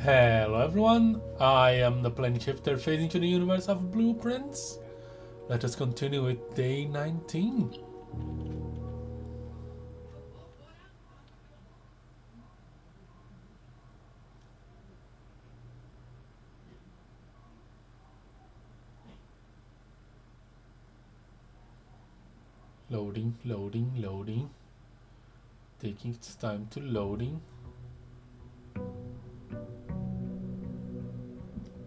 Hello everyone, I am the plane shifter fading to the universe of blueprints. Let us continue with day 19. Loading, loading, loading. Taking its time to loading.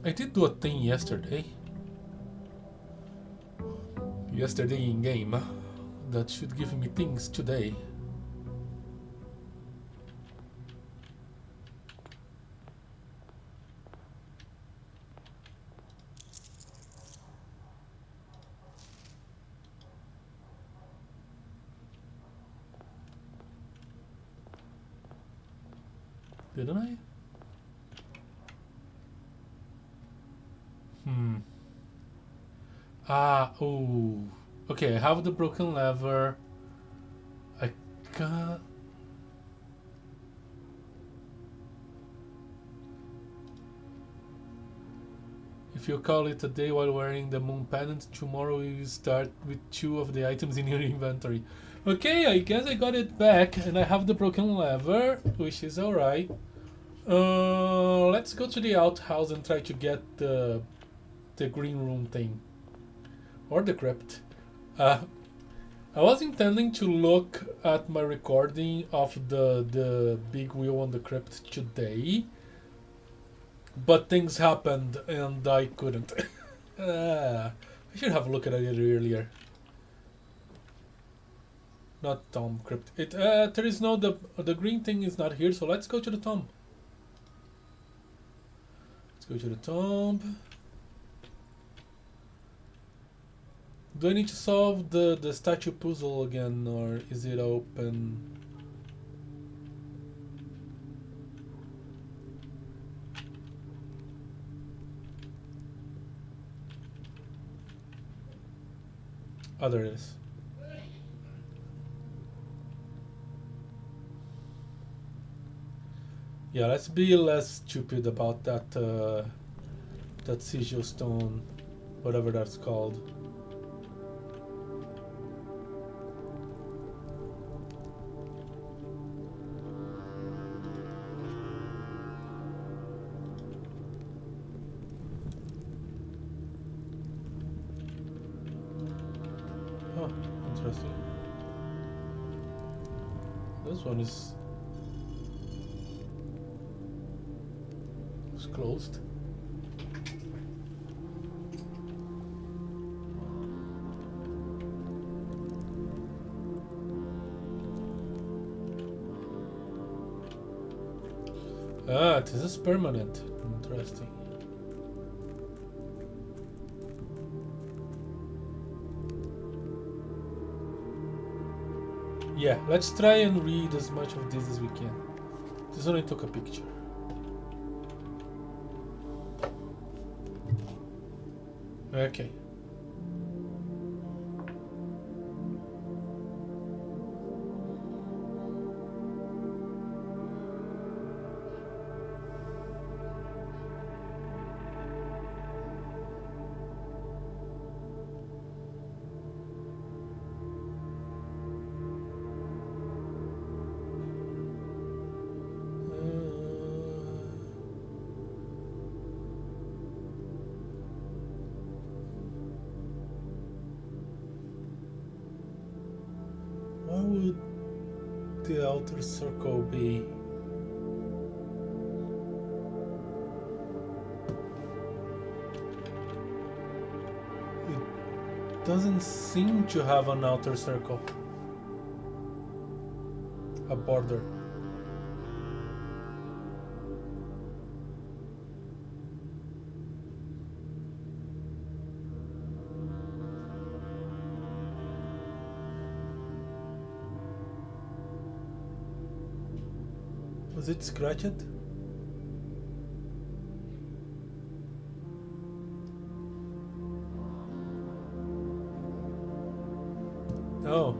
I did do a thing yesterday. Yesterday in game. That should give me things today. Didn't I? Oh. Okay, I have the broken lever. I can't... If you call it a day while wearing the moon pendant, tomorrow you start with 2 of the items in your inventory. Okay, I guess I got it back, and I have the broken lever, which is alright. Let's go to the outhouse and try to get the green room thing. Or the crypt. I was intending to look at my recording of the big wheel on the crypt today, but things happened and I couldn't. I should have looked at it earlier. Not tomb crypt. There is no the green thing is not here, so let's go to the tomb. Let's go to the tomb. Do I need to solve the statue puzzle again, or is it open? Oh, there it is. Yeah, let's be less stupid about that that sigil stone, whatever that's called. Oh, interesting. This one is closed. Ah, this is permanent. Interesting. Yeah, let's try and read as much of this as we can. This only took a picture. Okay. What would the outer circle be? It doesn't seem to have an outer circle. A border. Was it scratched? Oh.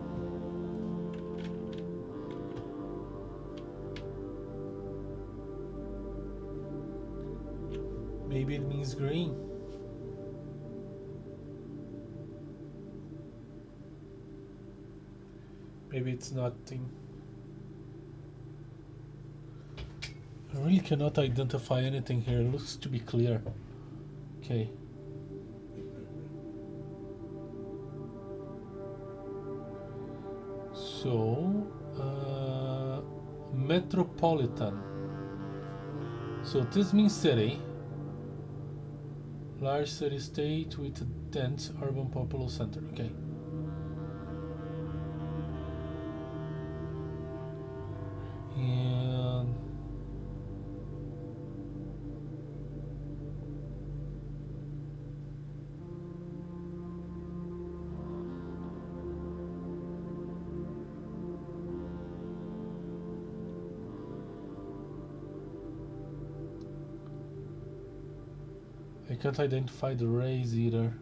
Maybe it means green. Maybe it's nothing. I really cannot identify anything here. It looks to be clear. Okay. So, metropolitan. So this means city. Large city-state with a dense urban populous center. Okay. And I can't identify the race either.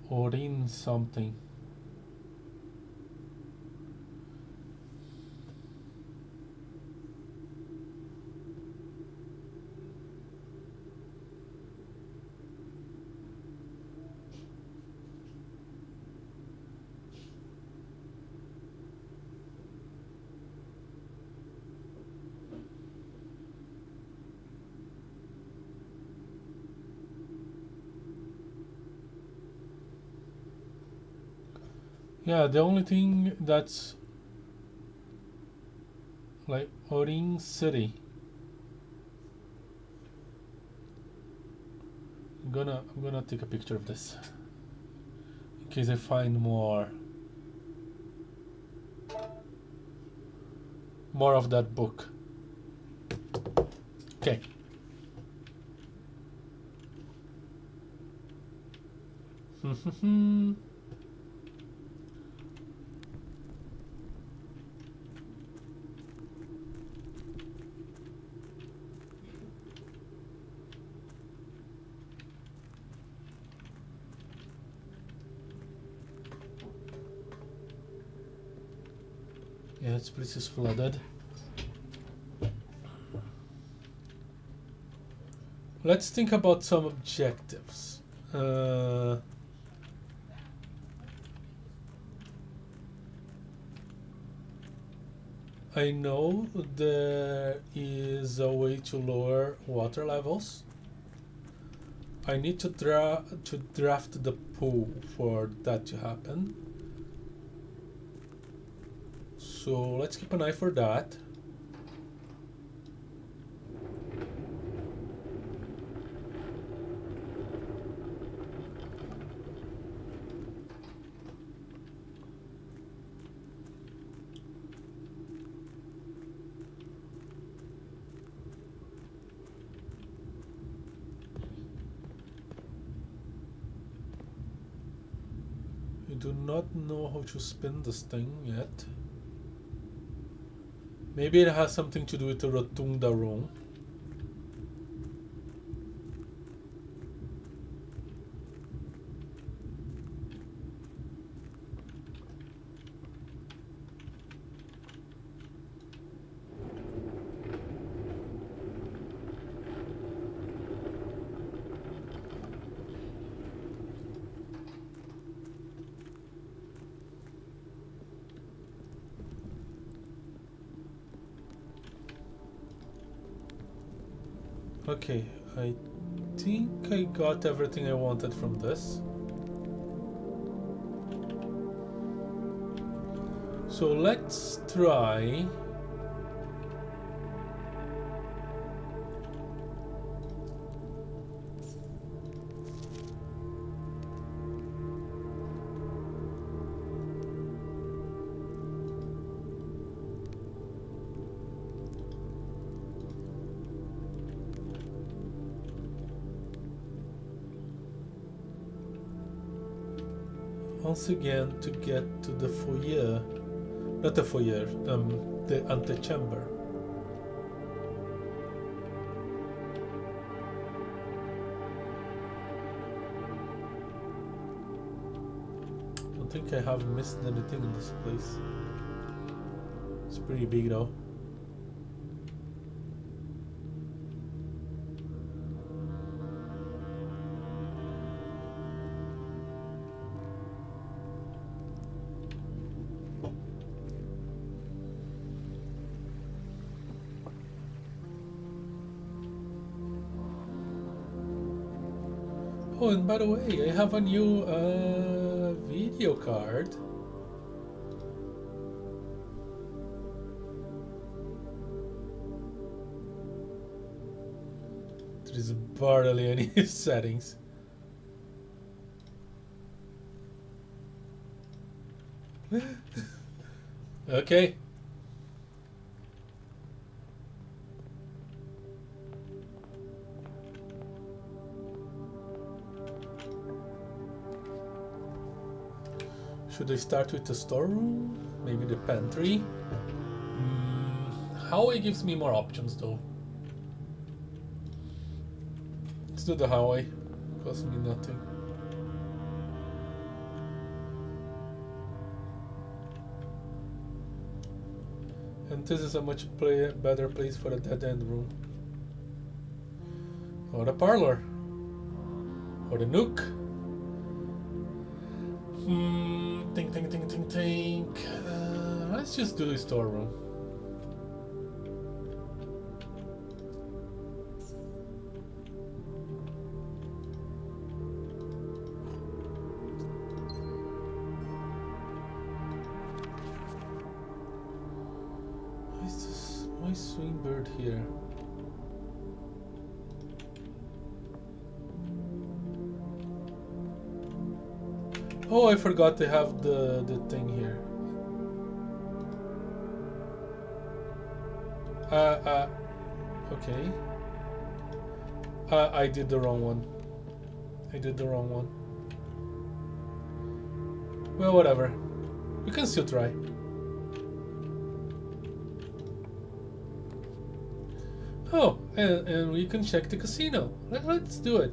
Or in something. Yeah, the only thing that's like Orin City. I'm gonna take a picture of this in case I find more of that book. Okay. Yeah, this place is flooded. Let's think about some objectives. I know there is a way to lower water levels. I need to draft the pool for that to happen. So let's keep an eye for that. I do not know how to spin this thing yet. Maybe it has something to do with the rotunda room. Okay, I think I got everything I wanted from this. So let's try once again to get to the foyer, not the foyer, the antechamber. I don't think I have missed anything in this place. It's pretty big though. Oh, and by the way, I have a new video card. There is barely any settings. Okay. Should I start with the storeroom? Maybe the pantry? Hallway gives me more options though. Let's do the hallway. Costs me nothing. And this is a much better place for a dead end room. Or the parlor. Or the nook. Think. Let's just do the storeroom. Why swing bird here? Oh, I forgot to have the thing here. Okay. I did the wrong one. Well, whatever. We can still try. Oh, and we can check the casino. Let's do it.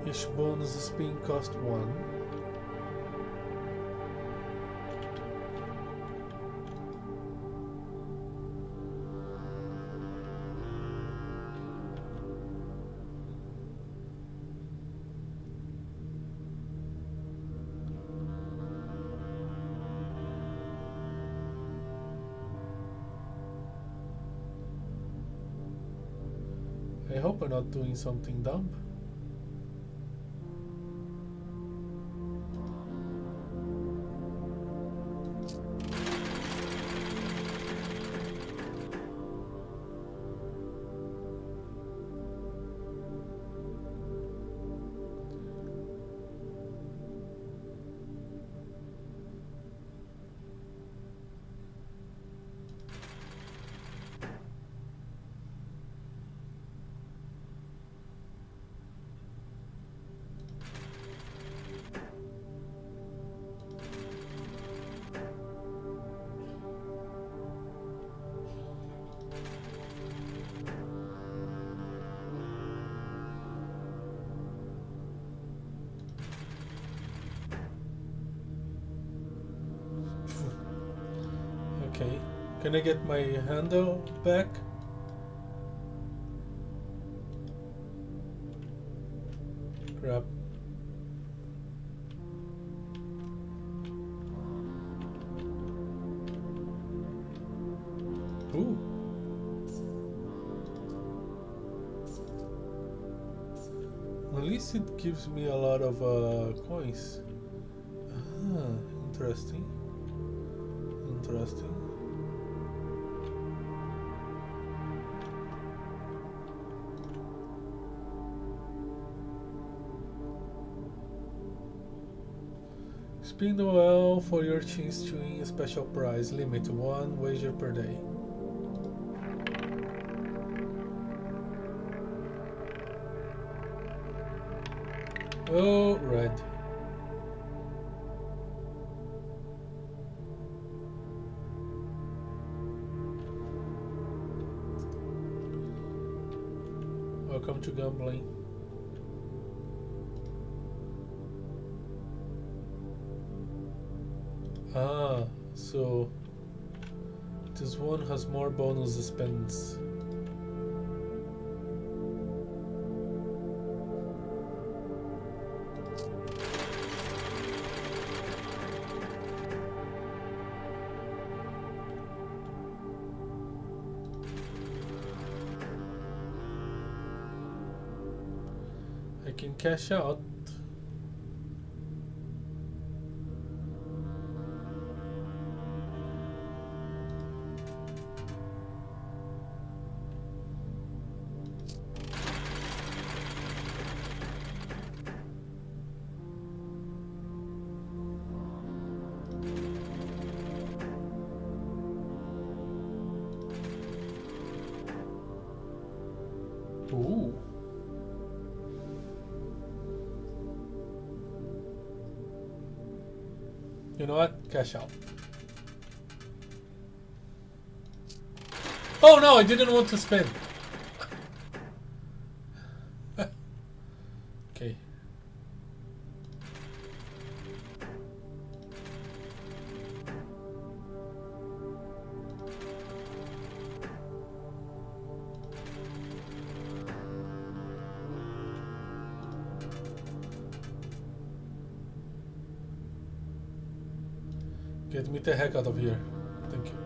Each bonus spin cost 1. I hope I'm not doing something dumb. Okay, can I get my handle back? Crap. Ooh. At least it gives me a lot of coins. Ah, interesting. Spin the well for your chance to win a special prize. Limit 1 wager per day. Oh, red. Welcome to gambling. Ah, so this one has more bonus spends. I can cash out. Ooh. You know what? Cash out. Oh no, I didn't want to spend. Okay. Get me the heck out of here. Thank you.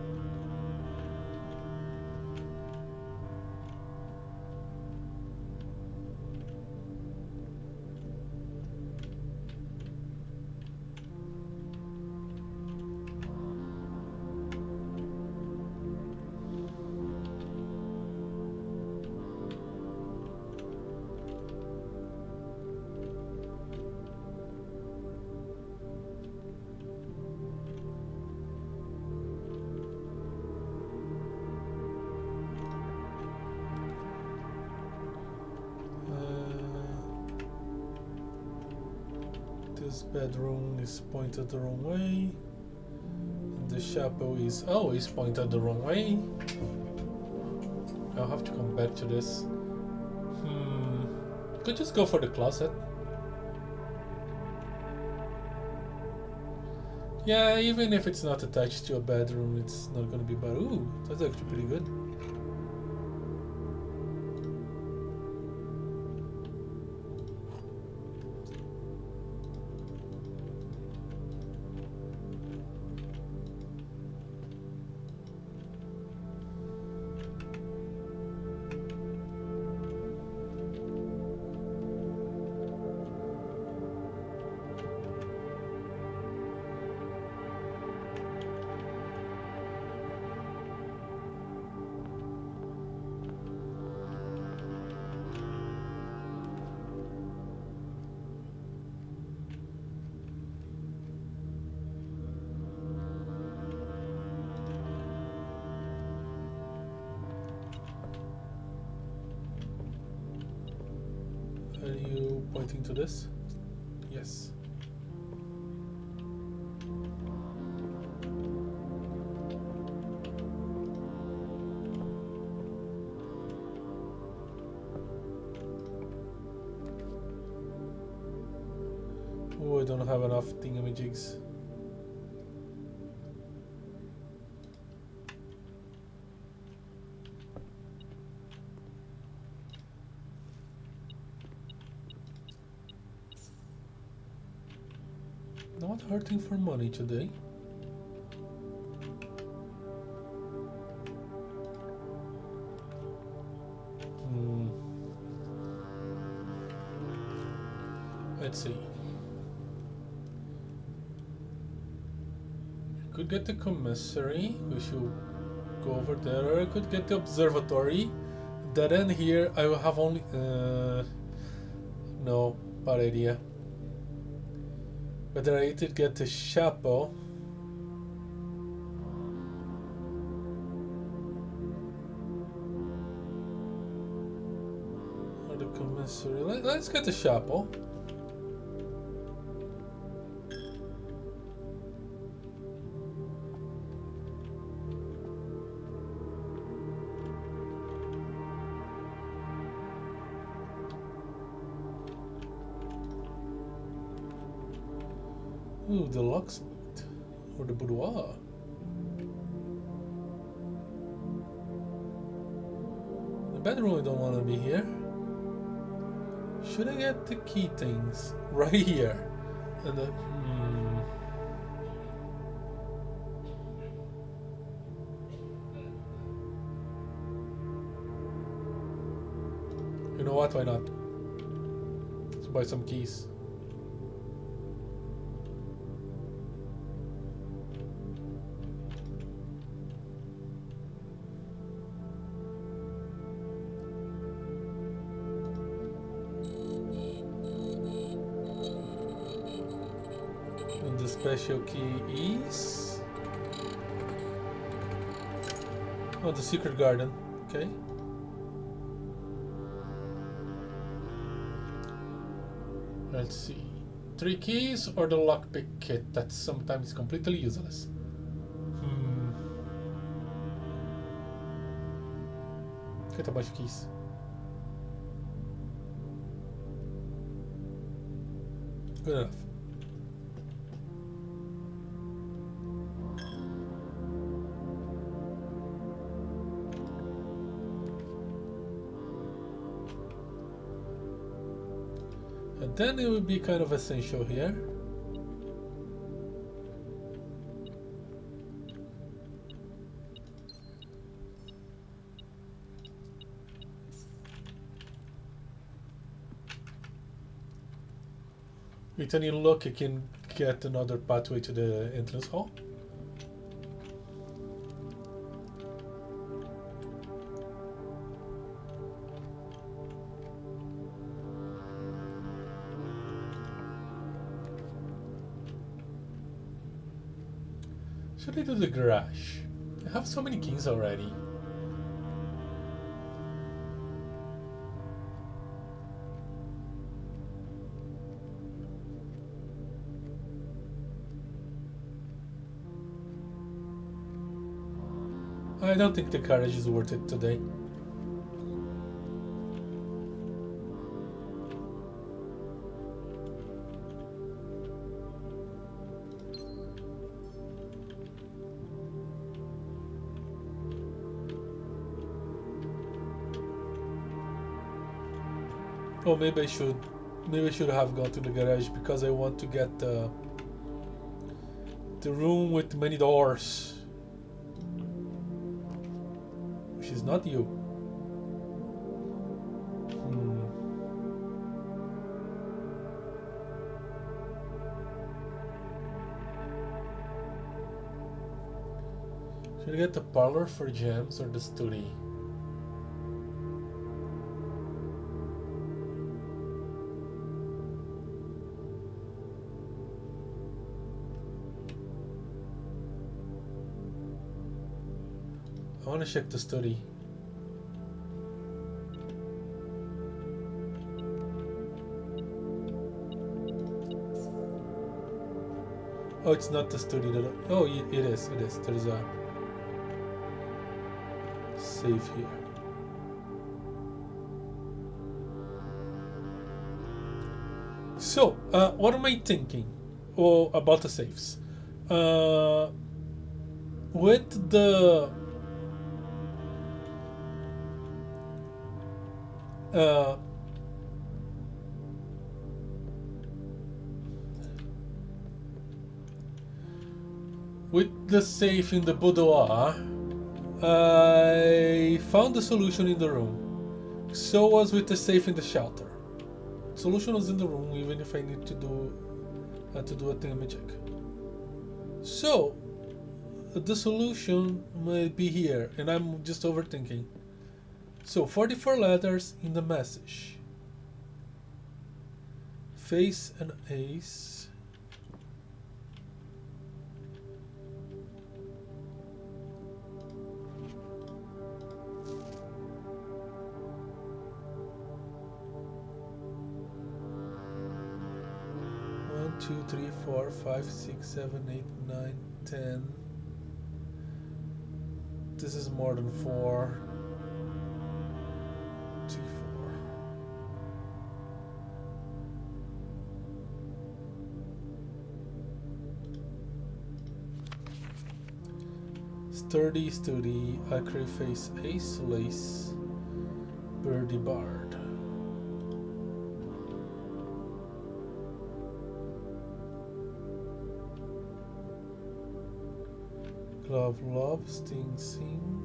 This bedroom is pointed the wrong way. And the chapel is always pointed the wrong way. I'll have to come back to this. Could just go for the closet. Yeah, even if it's not attached to a bedroom, it's not gonna be bad. Ooh, that's actually pretty good. Are you pointing to this? Yes. Oh, I don't have enough thingamajigs. Not hurting for money today. Let's see. I could get the commissary. We should go over there. Or I could get the observatory. Dead end here. I will have only. No, bad idea. Whether I did get the chapel. Or the commissary. Let's get the chapel. Ooh, the locksmith. Or the boudoir. The bedroom, I don't want to be here. Should I get the key things? Right here. And the... You know what? Why not? Let's buy some keys. And the special key is... Oh, the secret garden. Okay. Let's see. 3 keys or the lockpick kit that's sometimes completely useless. Get a bunch of keys. Good enough. And then it would be kind of essential here. With any luck, I can get another pathway to the entrance hall. Should I do the garage? I have so many keys already. I don't think the garage is worth it today. Oh, maybe I should have gone to the garage because I want to get the room with many doors. Which is not you. Should I get the parlor for gems or the study? I want to check the study. Oh, it's not the study that... Oh, it is. There's a safe here. So, what am I thinking? Oh, about the safes. With the... with the safe in the boudoir, I found the solution in the room. So was with the safe in the shelter. Solution was in the room, even if I need to do a thingamajig. So the solution might be here, and I'm just overthinking. So 44 letters in the message. Face and ace. One, 2, 3, 4, 5, 6, 7, 8, 9, 10. This is more than 4. 2, 4. Sturdy, Studi, Acre Face, Ace, Lace, Birdie Bard. Glove, Love, Sting, Sing.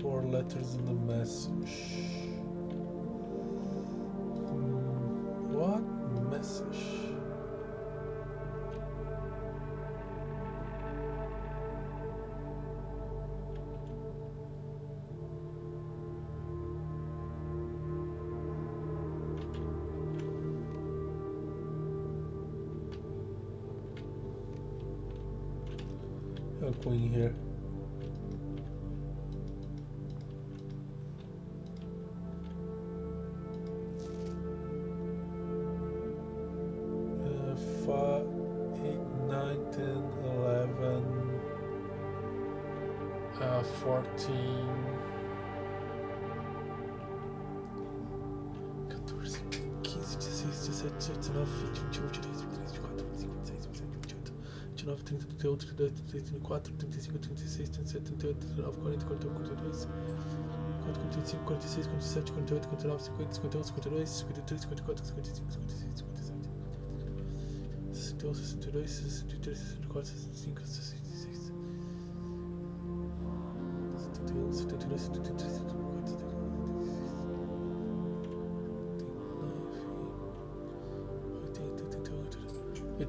Four letters in the message. What message? A queen here.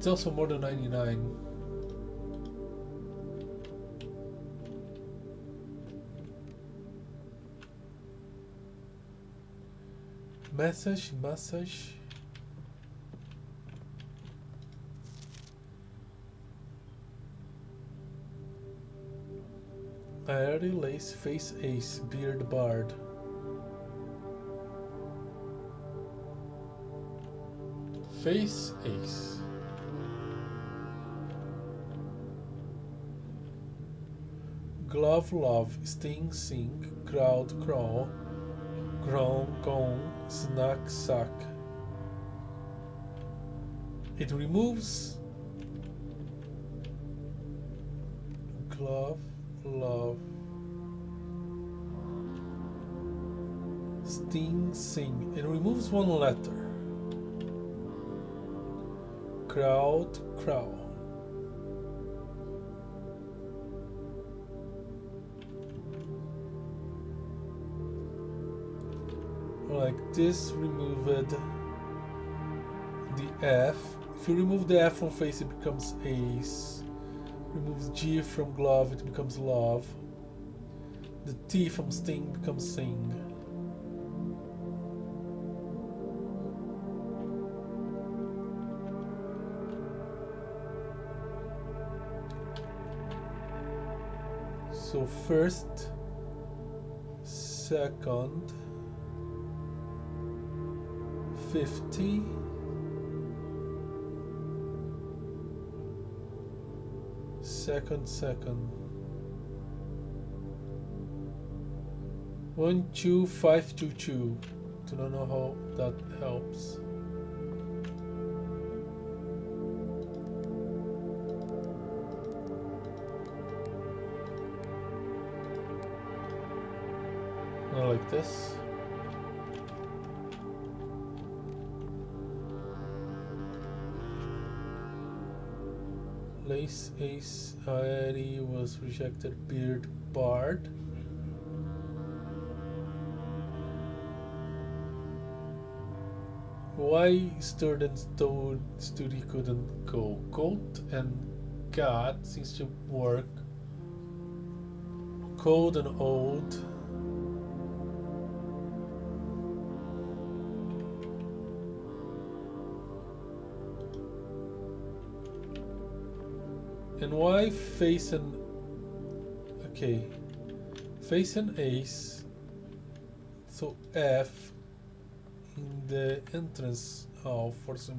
It's also more than 99. Message. Airy Lace, Face Ace, Beard Bard. Face Ace. Glove, Love, Sting, Sing, Crowd, Crawl, Groan, Gone, Snack, Sack. It removes Glove, Love, Sting, Sing. It removes one letter. Crowd, Crow. Like this, removed the F. If you remove the F from face, it becomes Ace. Removes G from Glove, it becomes Love. The T from Sting becomes Sing. So first, second, 50, second, 1, 2, 5, 2, 2. Do not know how that helps. Not like this. Lace, Ace, Airy was rejected. Beard, Bard. Why Sturdy and Studi couldn't go? Coat and Cat seems to work. Cold and Old. And why face and... Okay. Face and Ace. So F in the entrance hall for some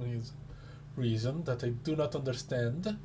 reason that I do not understand.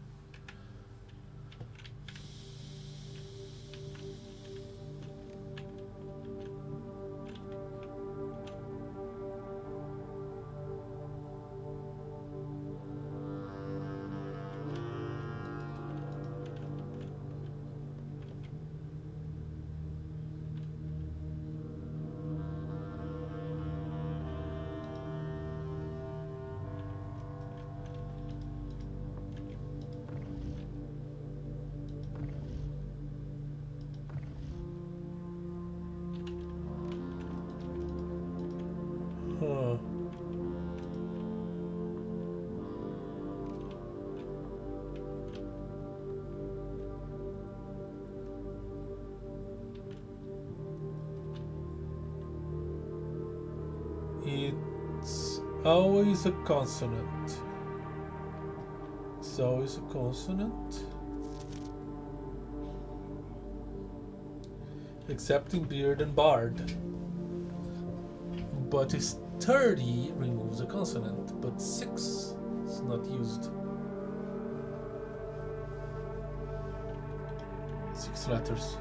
Huh. It's always a consonant. It's always a consonant. Except in beard and bard. But it's 30 removes a consonant, but 6 is not used. 6 letters.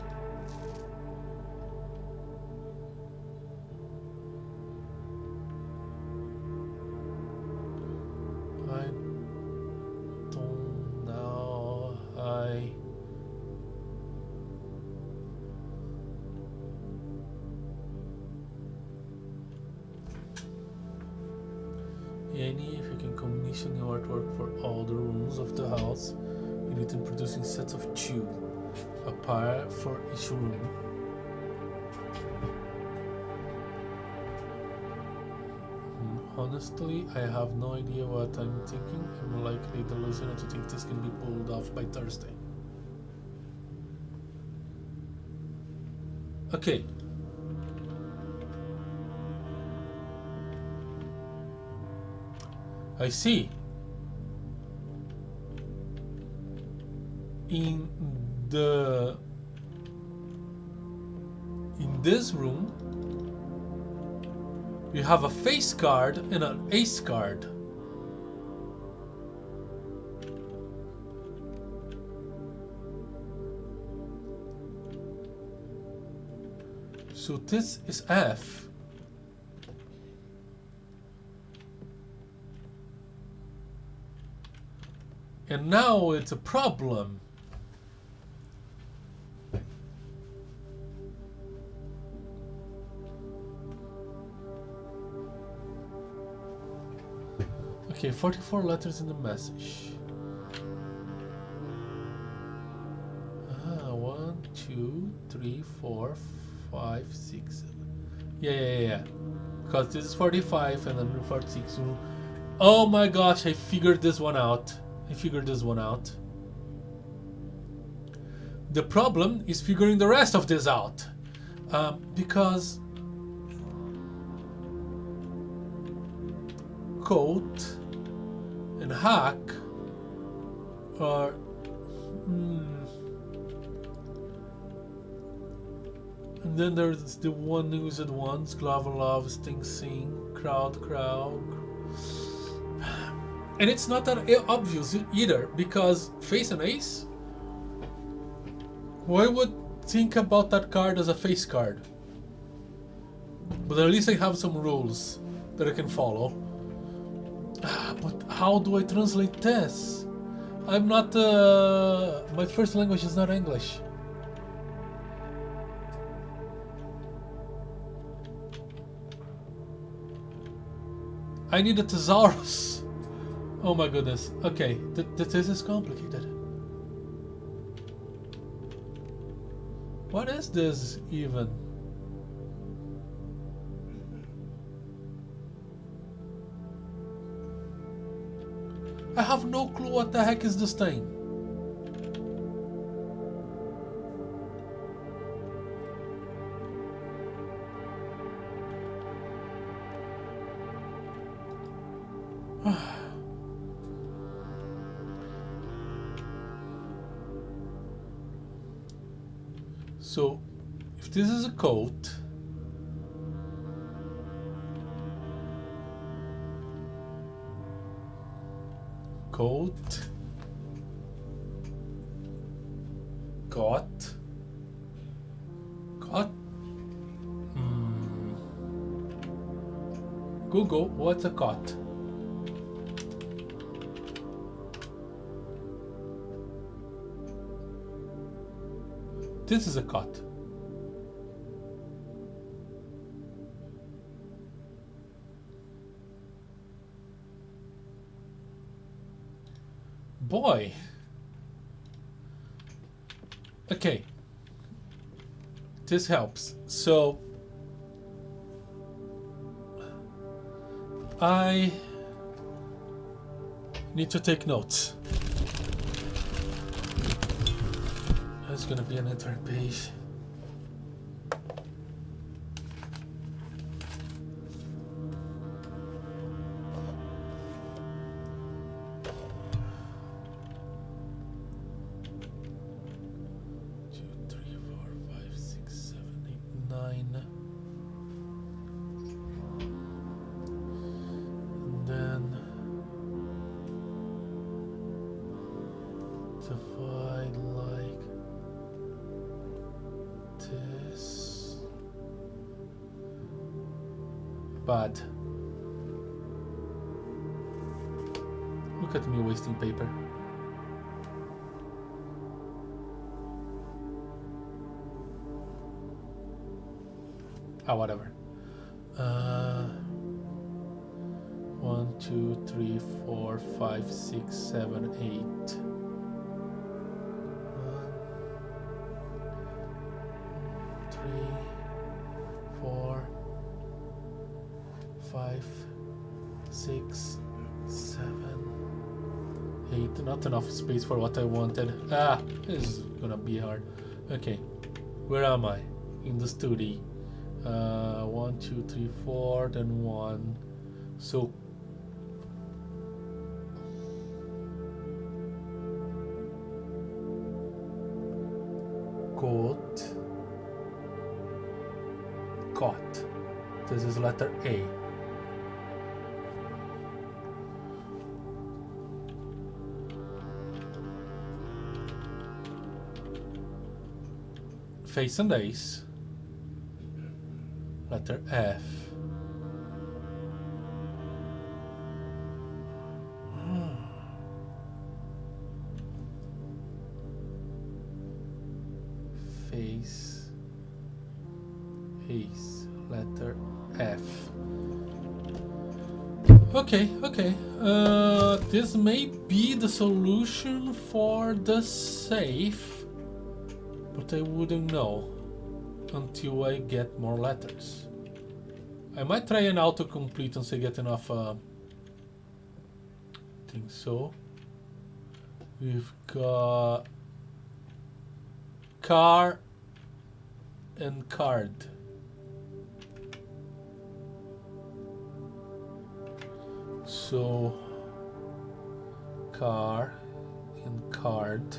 I don't know. Any, if you can commission your artwork for all the rooms of the house, you need to producing sets of 2, a pair for each room. Honestly, I have no idea what I'm thinking. I'm likely delusional to think this can be pulled off by Thursday. Okay. I see. In this room, we have a face card and an ace card. So this is F. And now it's a problem. Okay, 44 letters in the message. 1, 2, 3, 4, 5, 6, 7. Yeah. Because this is 45 and then 46. Oh my gosh, I figured this one out. The problem is figuring the rest of this out. Because coat and hack are and then there's the one used ones, glove love, sting sing, crowd. And it's not that obvious either, because face and ace, why would think about that card as a face card? But at least I have some rules that I can follow. But how do I translate this? I'm not, my first language is not English. I need a thesaurus. Oh my goodness. Okay, this is complicated. What is this even? I have no clue what the heck is this thing. So, if this is a coat, got. Google, what's a cot? This is a cot. Boy. Okay. This helps. So I need to take notes. There's gonna be an entire page. Bad. Look at me wasting paper. Ah, whatever. 1, 2, 3, 4, 5, 6, 7, 8. 1, 3, 4, 5, 6, 7, 8. Not enough space for what I wanted. Ah, this is gonna be hard. Okay, where am I? In the studio. 1, 2, 3, 4, then 1. So caught. This is letter A. Face and ace. Letter F. Face, ace, letter F. Okay. This may be the solution for the safe, but I wouldn't know until I get more letters. I might try an autocomplete once I get enough things. So we've got car and card. So car and card,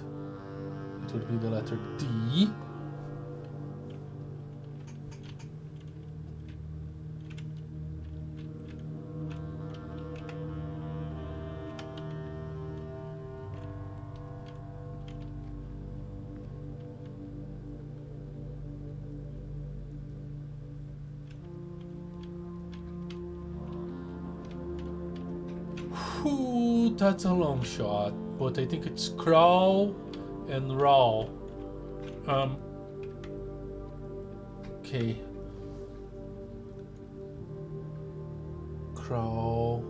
it would be the letter D. Ooh, that's a long shot, but I think it's crawl and roll. Okay. Crawl,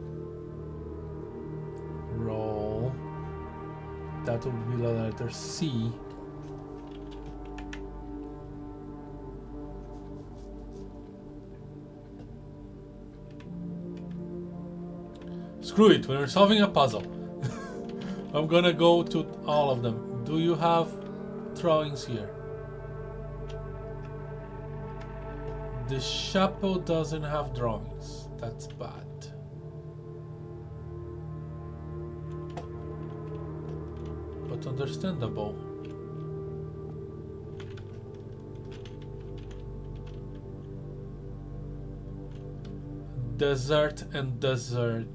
roll. That would be the letter C. Screw it, we're solving a puzzle. I'm gonna go to all of them. Do you have drawings here? The chapel doesn't have drawings. That's bad. But understandable. Desert and desert.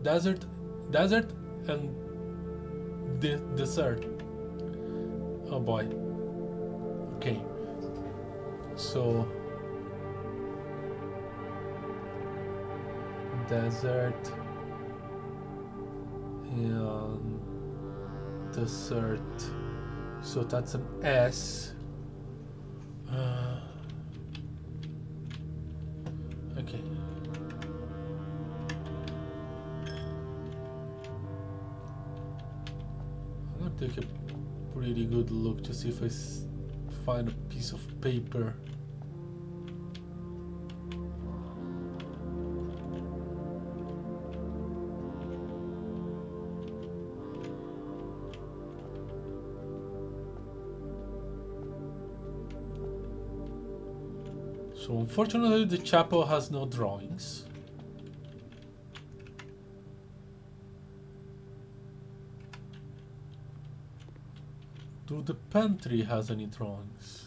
Desert and dessert. Oh boy. Okay. So desert and dessert. So that's an S. Okay. I'm gonna take a pretty good look to see if I find a piece of paper. So unfortunately the chapel has no drawings. Do the pantry has any drawings?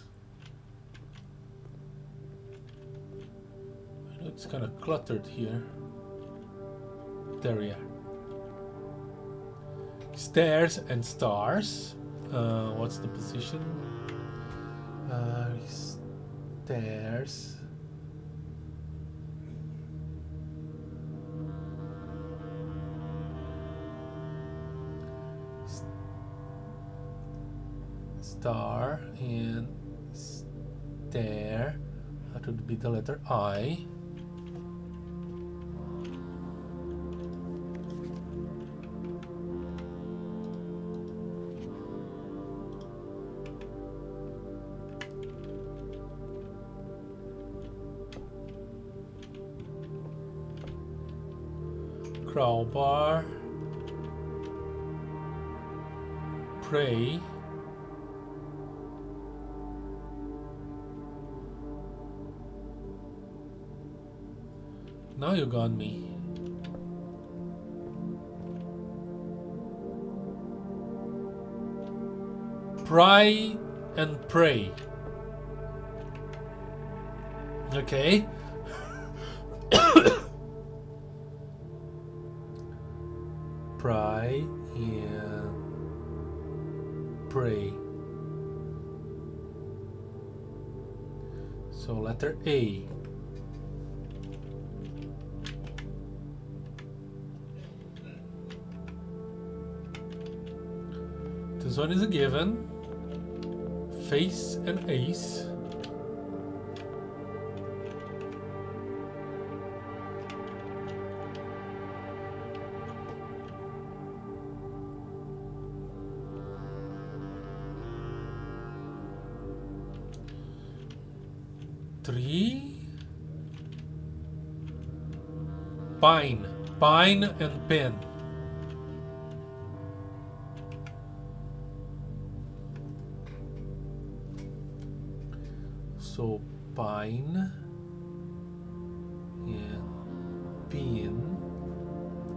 I know it's kind of cluttered here. There we are. Stairs and stars. What's the position? Stairs. Star and stair. That would be the letter I. Crowbar. Pray. Now you got me. Pry and pray. Okay. Pry and pray. So letter A. This one is a given. Face and ace. Three. Pine. Pine and pen. So pine and pin,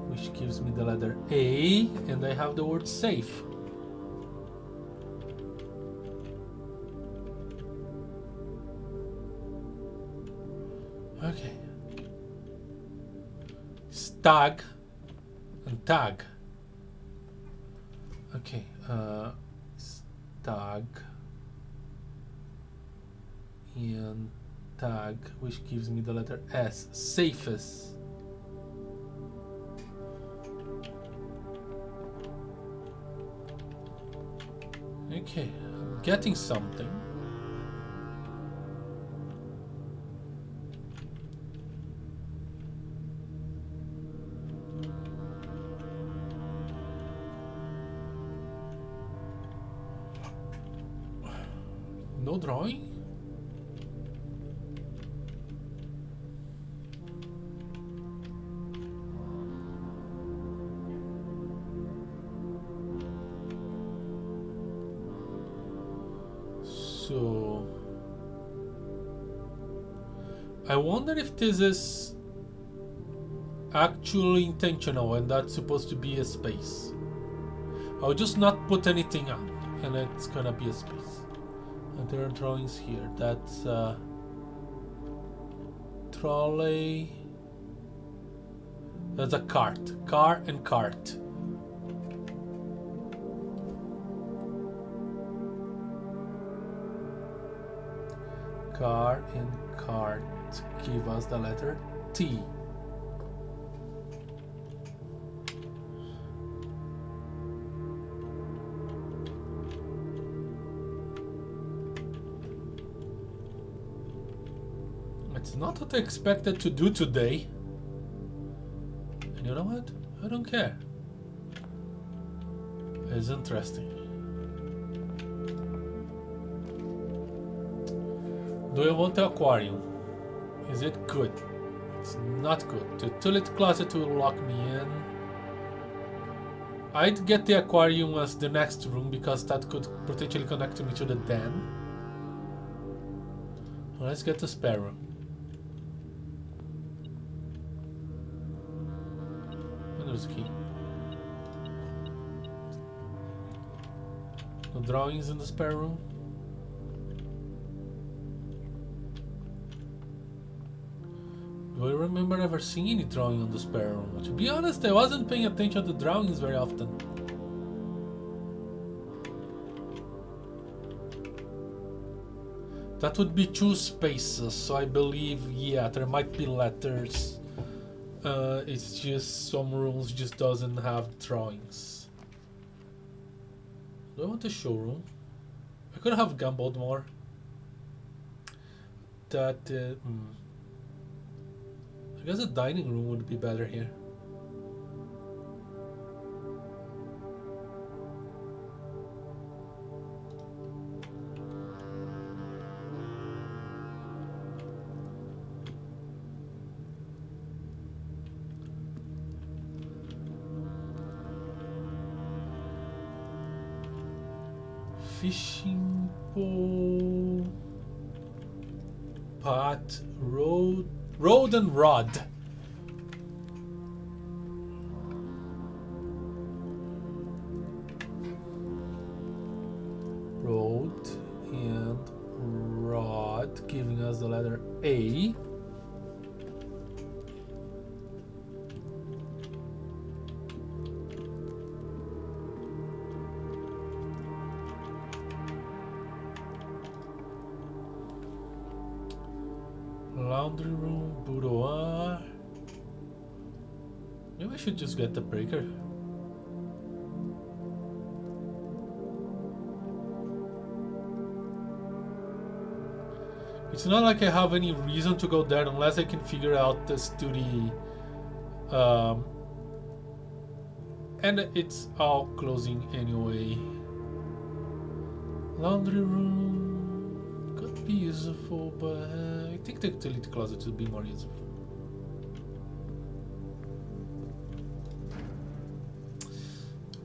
which gives me the letter A, and I have the word safe. Okay. Stag and tag. Okay, stag and tag, which gives me the letter S, safest. Okay, I'm getting something. No drawing? So I wonder if this is actually intentional and that's supposed to be a space. I'll just not put anything on and it's gonna be a space. And there are drawings here. That's trolley. That's a cart. Car and cart. Car and cart give us the letter T. It's not what I expected to do today. And you know what? I don't care. It's interesting. Do I want the aquarium? Is it good? It's not good. The toilet closet will lock me in. I'd get the aquarium as the next room because that could potentially connect me to the den. Let's get the spare room. there's a key. No drawings in the spare room. Do I remember ever seeing any drawing on the spare room? To be honest, I wasn't paying attention to the drawings very often. That would be 2 spaces, so I believe, yeah, there might be letters. It's just some rooms just doesn't have drawings. Do I want a showroom? I could have gambled more. That, I guess a dining room would be better here. Fishing pole, pot, road and rod. Road and rod, giving us the letter A. Laundry room, boudoir. Maybe I should just get the breaker. It's not like I have any reason to go there unless I can figure out the study. And it's all closing anyway. Laundry room could be useful, but I think the utility closet would be more useful.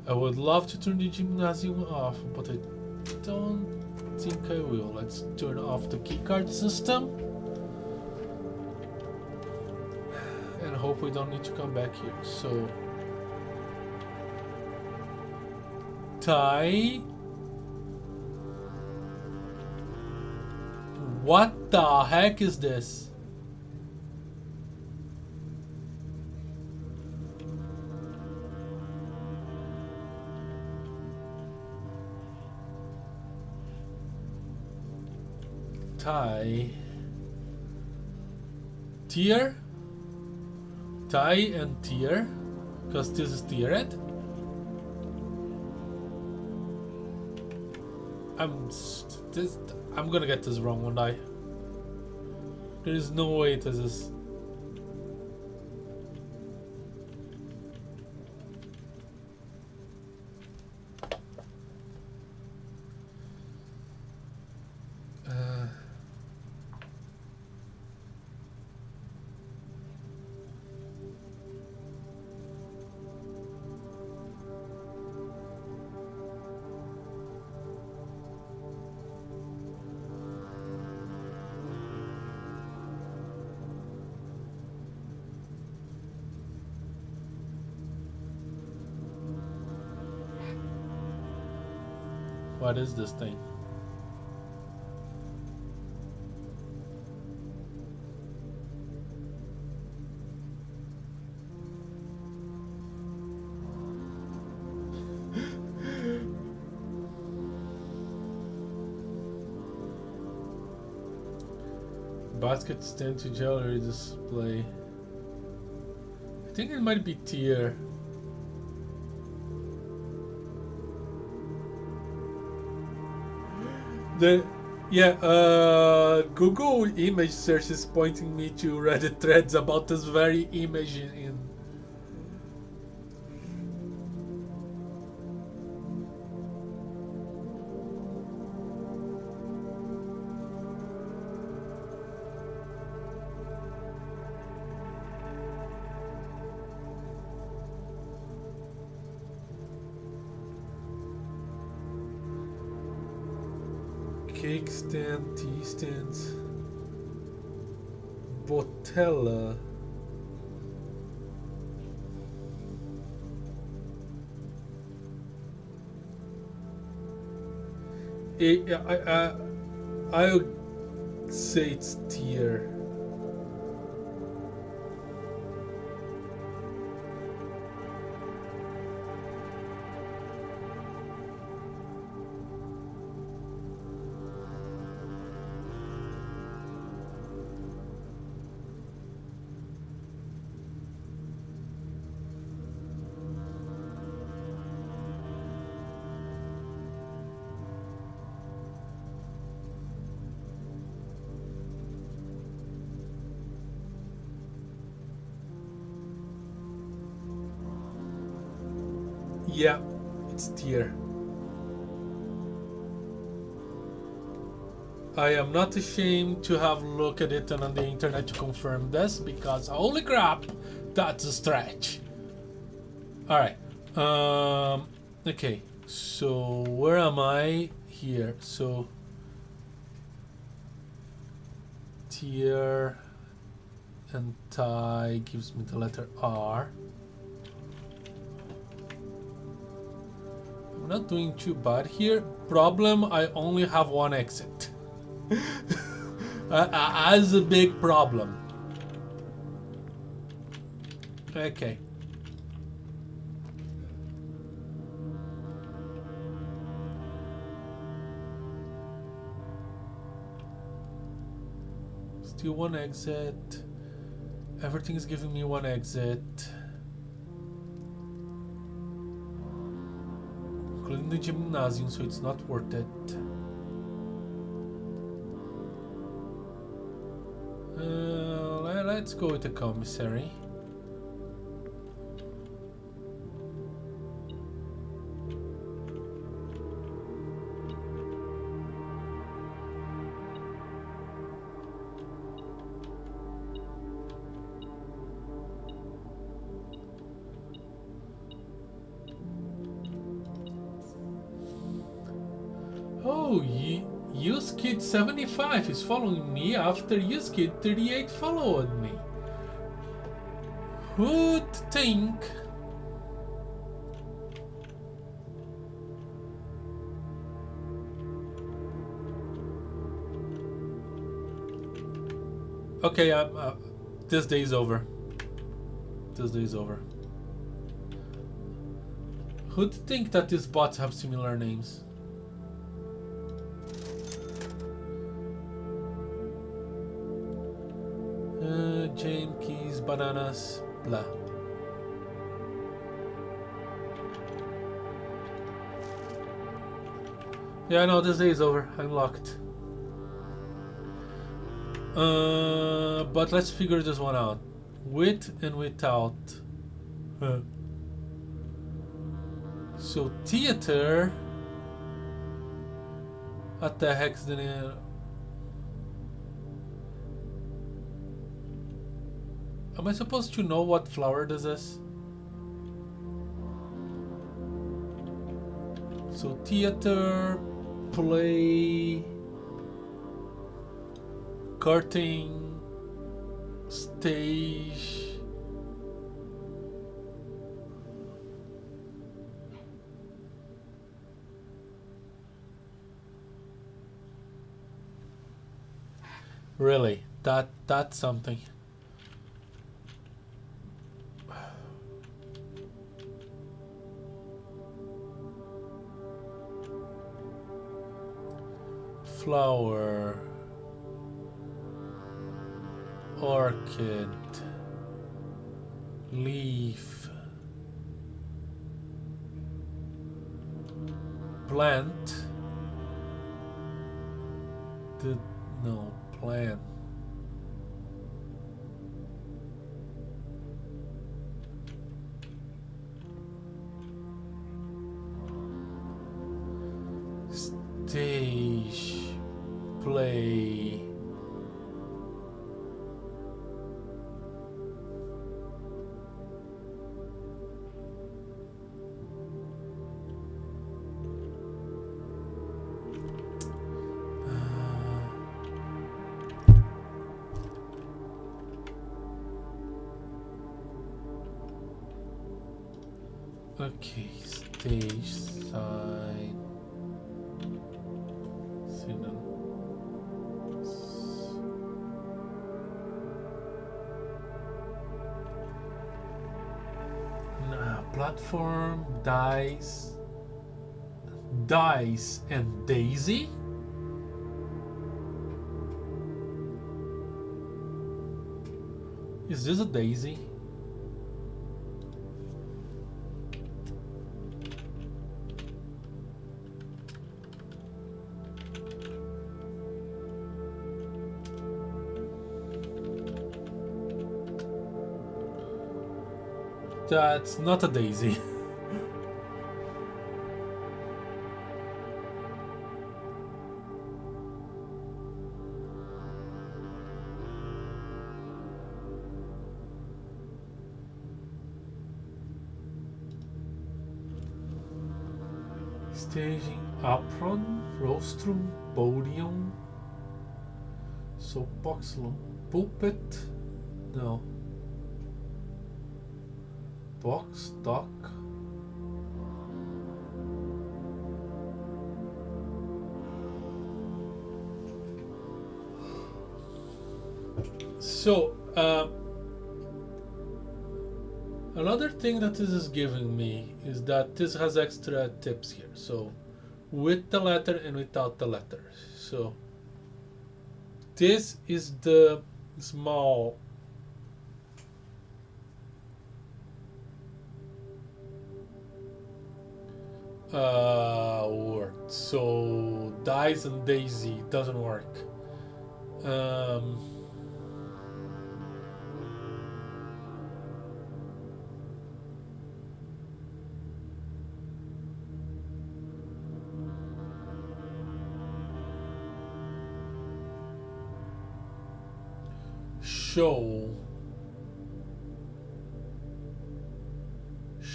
I would love to turn the gymnasium off, but I don't think I will. Let's turn off the keycard system and hope we don't need to come back here. So tie. What the heck is this? Tie. Tier? Tie and tier? Because this is tiered? I'm gonna get this wrong one day. There is no way this is. What is this thing? Basket stand to jewelry display. I think it might be tier. Google image search is pointing me to Reddit threads about this very image in cake stand, tea stands, Botella. I would say it's tier. Yeah, it's tier. I am not ashamed to have looked at it on the internet to confirm this because holy crap, that's a stretch. Alright. Okay, so where am I? Here. So tier and tie gives me the letter R. I'm not doing too bad here. Problem, I only have one exit. As a big problem. Okay. Still one exit. Everything is giving me one exit. Including the gymnasium, so it's not worth it. Let's go with the commissary. Oh, Kid 75 is following me after Kid 38 followed me. Who'd think? Okay, this day is over. This day is over. Who'd think that these bots have similar names? Jane, keys, bananas, blah. Yeah, no, this day is over. I'm locked. But let's figure this one out. With and without. So theater. What the heck's the name? Am I supposed to know what flower this is? So theater, play, curtain, stage. Really, that's something. Flower, orchid, leaf, plant, no, plant. Stage, play. Okay, stage, side. platform, dice, and daisy. Is this a daisy? That's not a daisy. Staging, apron, rostrum, podium, soapbox, pulpit, no. Box, dock. So, another thing that this is giving me is that this has extra tips here. So, with the letter and without the letter. So, this is the small word. So, dice and daisy doesn't work.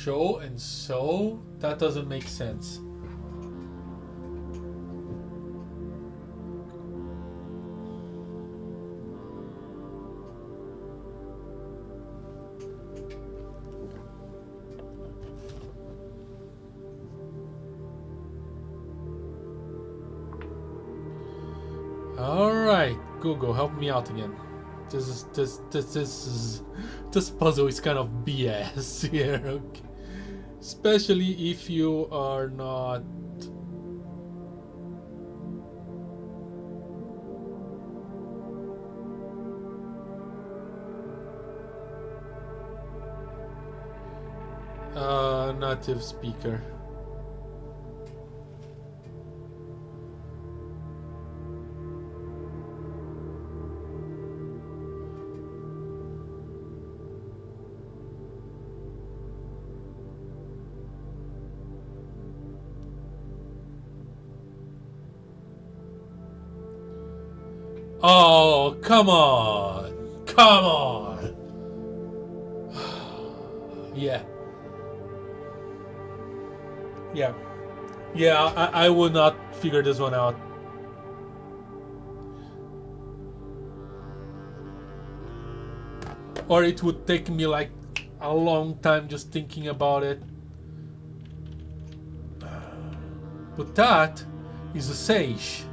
Show and so, that doesn't make sense. All right, Google, help me out again. This puzzle is kind of BS here, okay? Especially if you are not a native speaker. Oh, come on. Come on. Yeah. Yeah. Yeah, I would not figure this one out. Or it would take me like a long time just thinking about it. But that is a sage.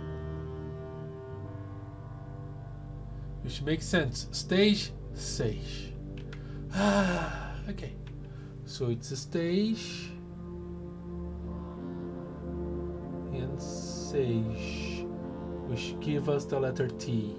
Which makes sense. Stage, sage. Okay. So it's a stage and sage, which give us the letter T.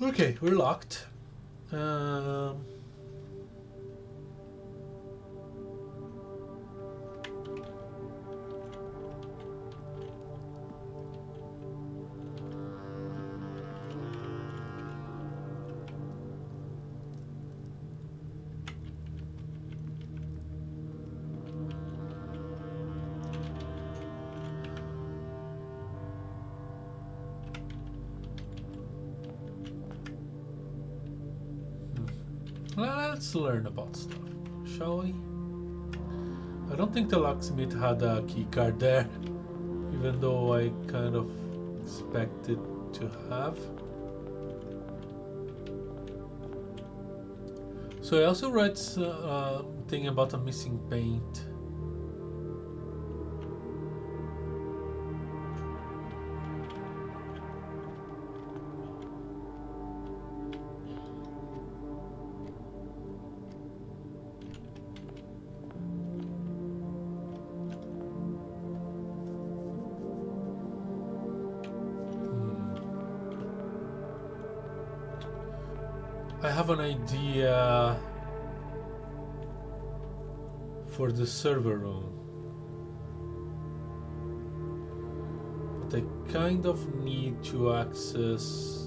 Okay, we're locked. Let's learn about stuff, shall we? I don't think the locksmith had a key card there, even though I kind of expected to have. So I also read thing about a missing paint. I have an idea for the server room, but I kind of need to access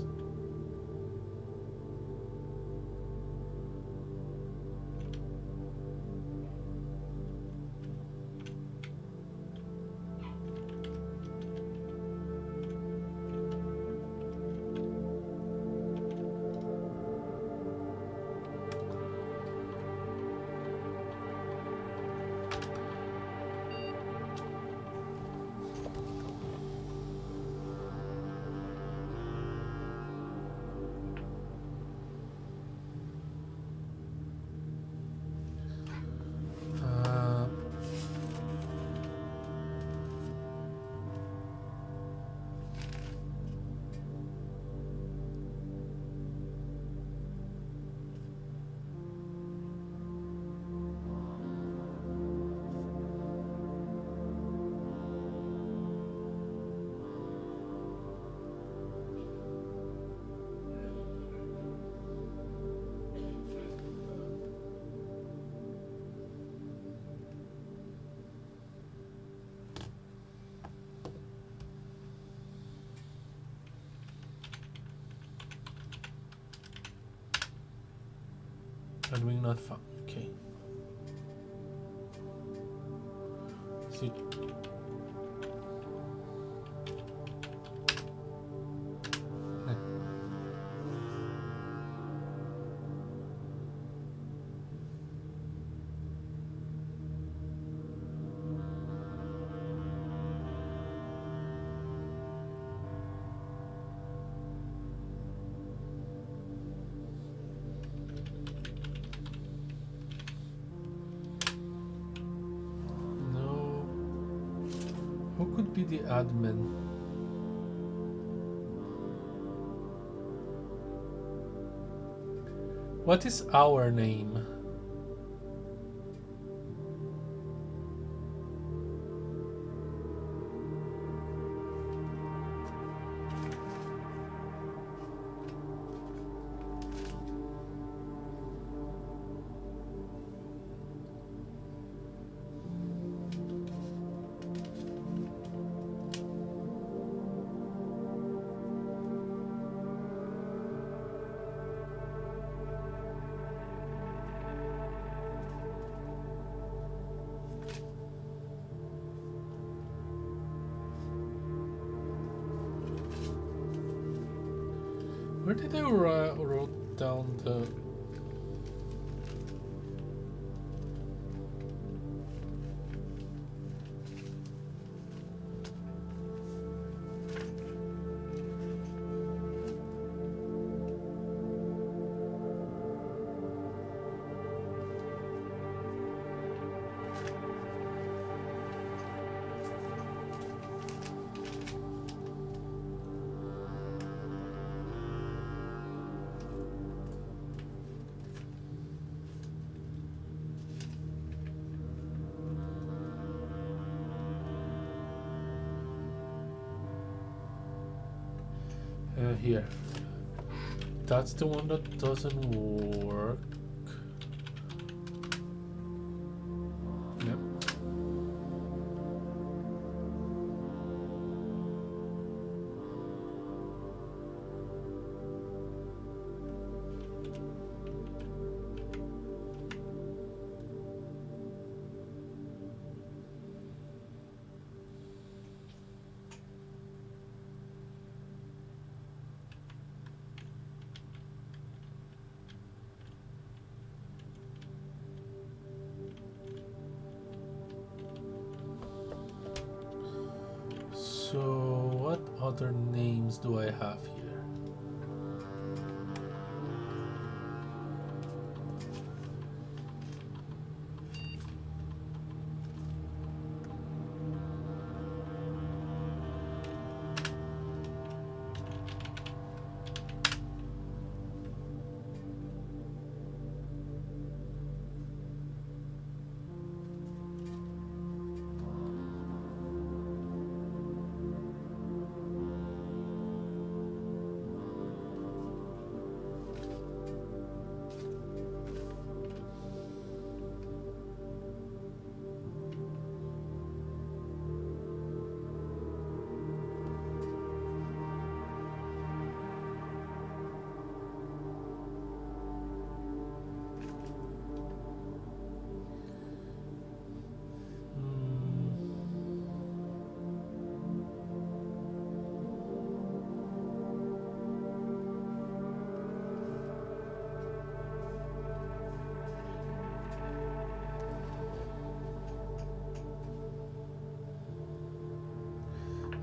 admin not found. Okay. See. Who could be the admin? What is our name? Where did I wrote down the... here. That's the one that doesn't work. Yep. So what other names do I have here?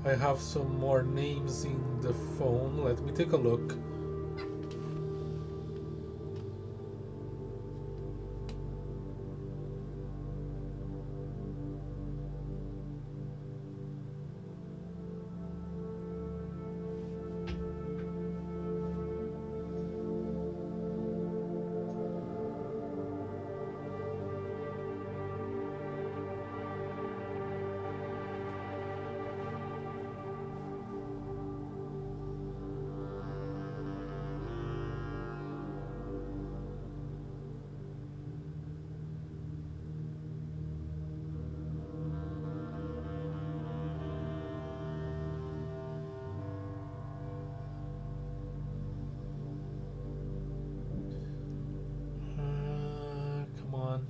I have some more names in the phone. Let me take a look. Come on.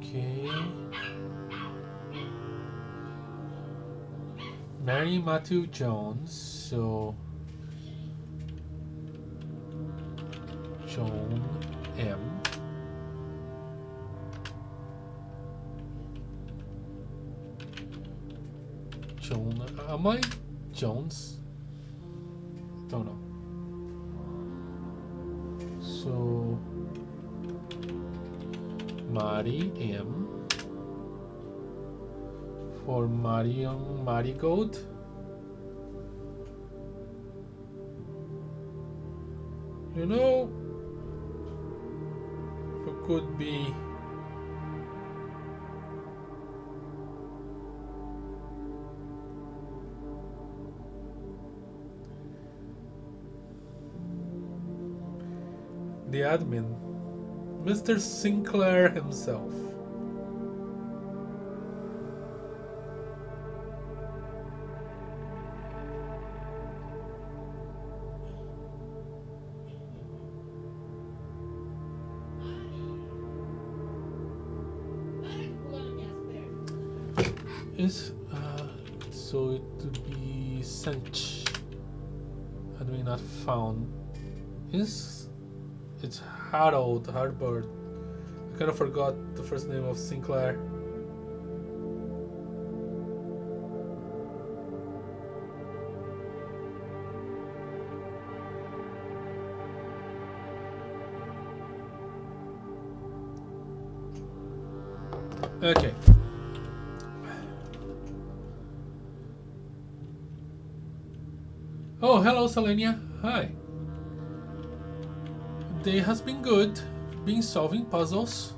Okay. Mary Matthew Jones. So Joan M. Joan. Am I Jones? Don't know. So Mari M. For Marion Marigold. You know, who could be the admin, Mr. Sinclair himself. Is so it would be Sench. Admin not found. Is it's Harold Harbert. I kind of forgot the first name of Sinclair. Okay. Oh, hello, Selenia. Hi. Day has been good. Been solving puzzles.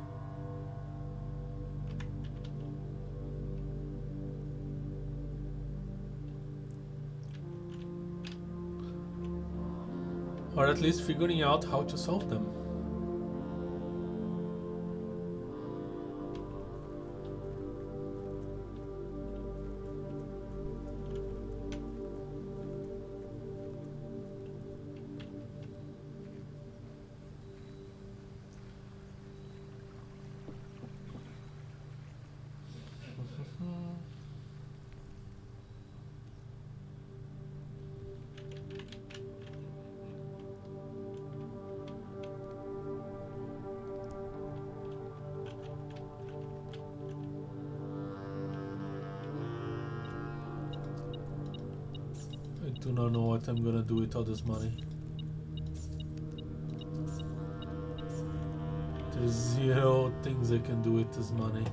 Or at least figuring out how to solve them. I do not know what I'm gonna do with all this money. There's zero things I can do with this money.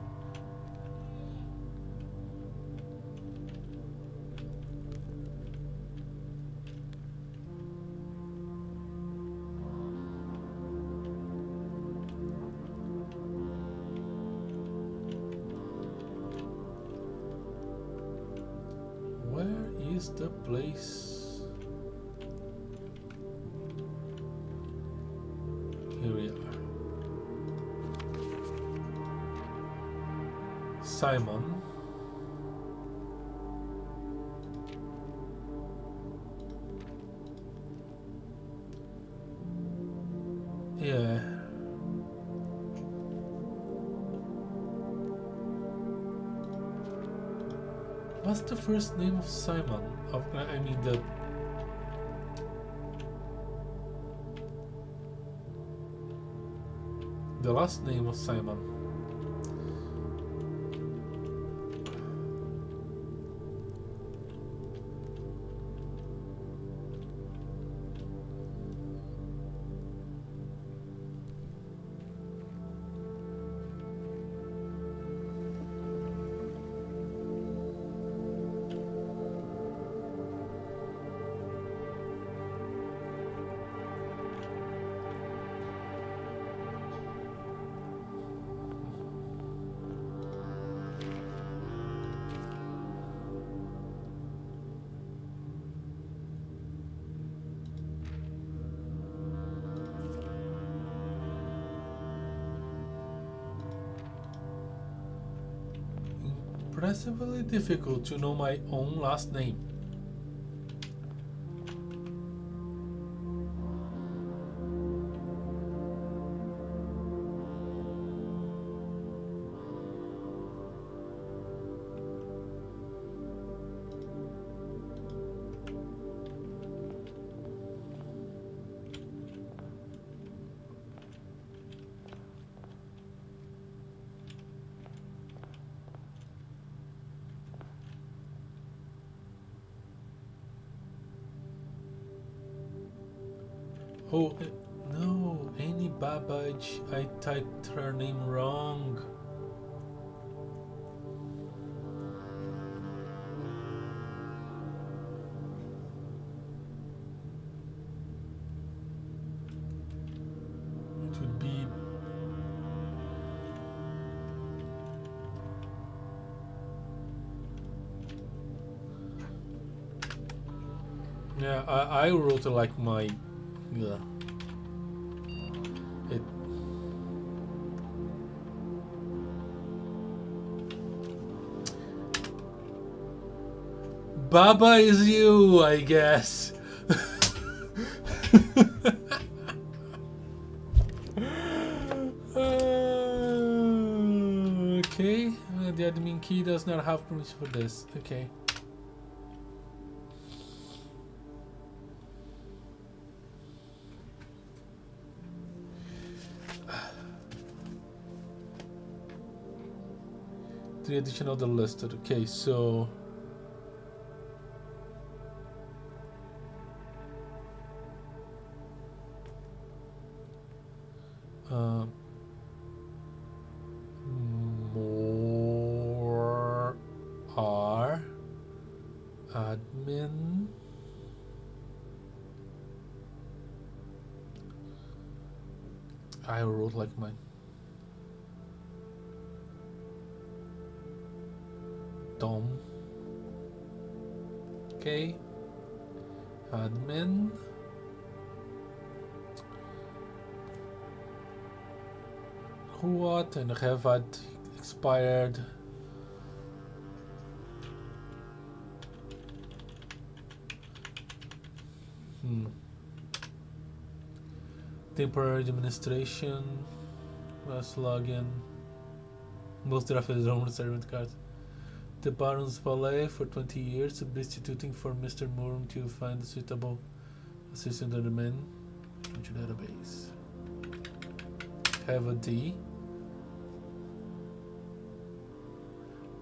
Where is the place? Simon. Yeah. What's the first name of Simon? I mean the last name of Simon. Impressively difficult to know my own last name. Oh, no, Annie Babbage. I typed her name wrong. It would be... Yeah, I wrote it like my... Yeah. It... Baba is you, I guess. Okay, the admin key does not have permission for this. Okay. The addition of the listed. Okay, so more are admin I wrote like mine. Tom. Okay. Admin. What and have had expired. Temporary administration. Let's log in. Most draft is own servant cards. The Baron's valet for 20 years, substituting for Mr. Moore to find a suitable assistant on the men. Into database. Have a D.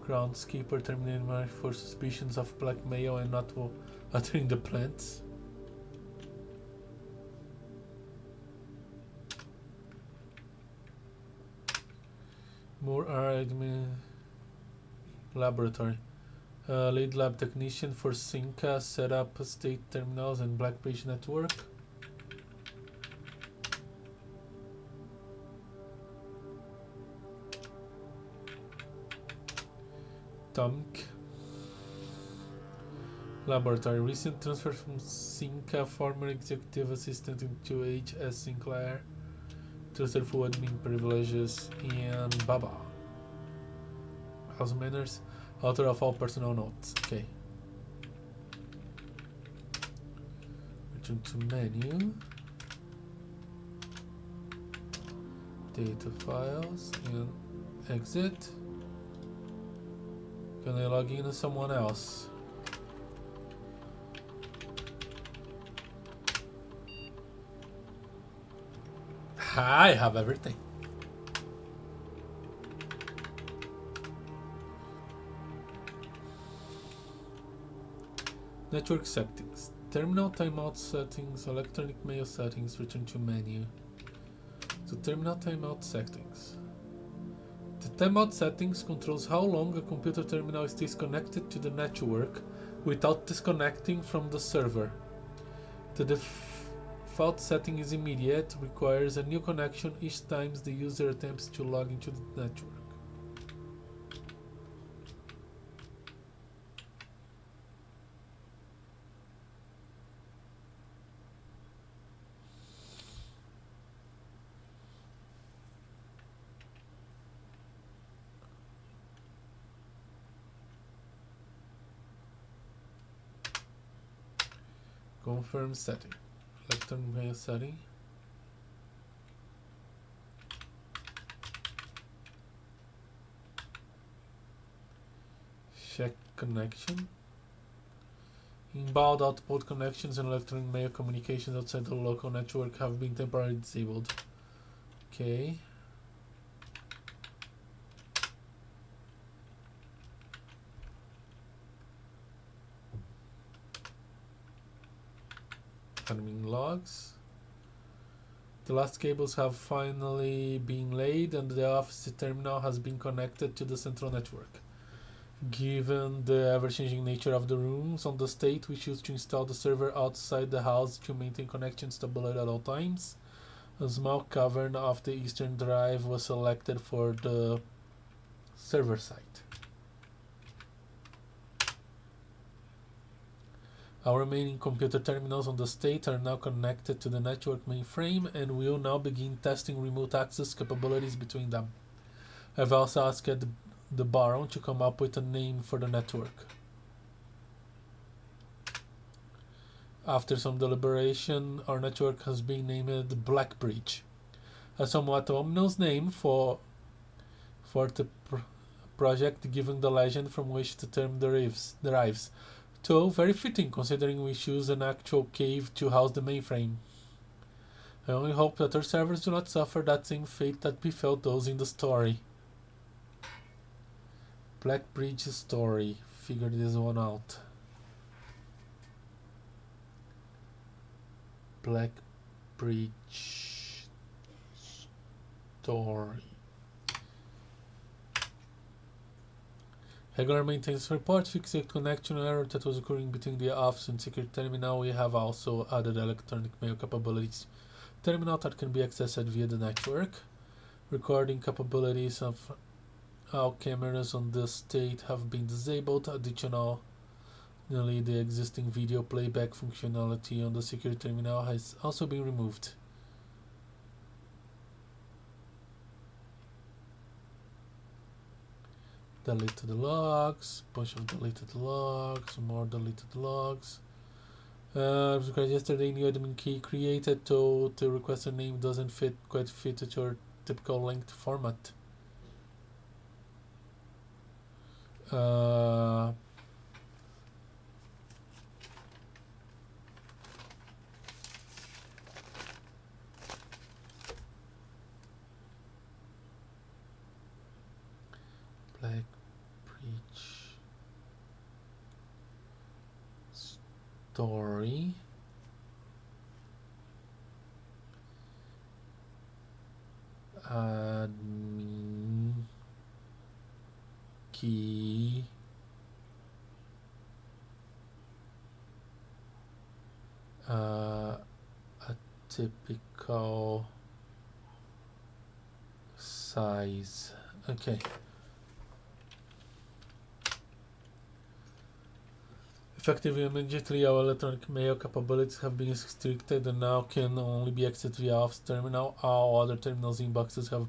Groundskeeper terminated for suspicions of blackmail and not uttering the plants. More admin. Laboratory. Lead lab technician for Cinca, set up state terminals and black page network. Tumk. Laboratory. Recent transfer from Cinca, former executive assistant into H.S. Sinclair. Transfer full admin privileges and Baba. House manners, author of all personal notes. Okay. Return to menu. Data files and exit. Can I log in as someone else? I have everything. Network settings. Terminal timeout settings, electronic mail settings, return to menu. So terminal timeout settings. The timeout settings controls how long a computer terminal stays connected to the network without disconnecting from the server. The default setting is immediate, requires a new connection each time the user attempts to log into the network. Confirm setting. Electronic mail setting. Check connection. Inbound outbound connections and electronic mail communications outside the local network have been temporarily disabled. Okay. Admin logs. The last cables have finally been laid and the office terminal has been connected to the central network. Given the ever-changing nature of the rooms on the state, we choose to install the server outside the house to maintain connection stability at all times. A small cavern of the eastern drive was selected for the server site. Our remaining computer terminals on the state are now connected to the network mainframe and will now begin testing remote access capabilities between them. I've also asked the Baron to come up with a name for the network. After some deliberation, our network has been named Black Bridge, a somewhat ominous name for the project given the legend from which the term derives. So, very fitting considering we choose an actual cave to house the mainframe. I only hope that our servers do not suffer that same fate that befell those in the story. Black Bridge story. Figure this one out. Black Bridge story. Regular maintenance report fixed a connection error that was occurring between the office and secret terminal. We have also added electronic mail capabilities. Terminal that can be accessed via the network. Recording capabilities of all cameras on the state have been disabled. Additionally, the existing video playback functionality on the security terminal has also been removed. Deleted logs, bunch of deleted logs, more deleted logs. Yesterday, new admin key created, though the requested name doesn't quite fit at your typical linked format. Black Bridge story. Admin key a typical size. Okay. Effectively, immediately, our electronic mail capabilities have been restricted and now can only be accessed via office terminal. All other terminals inboxes have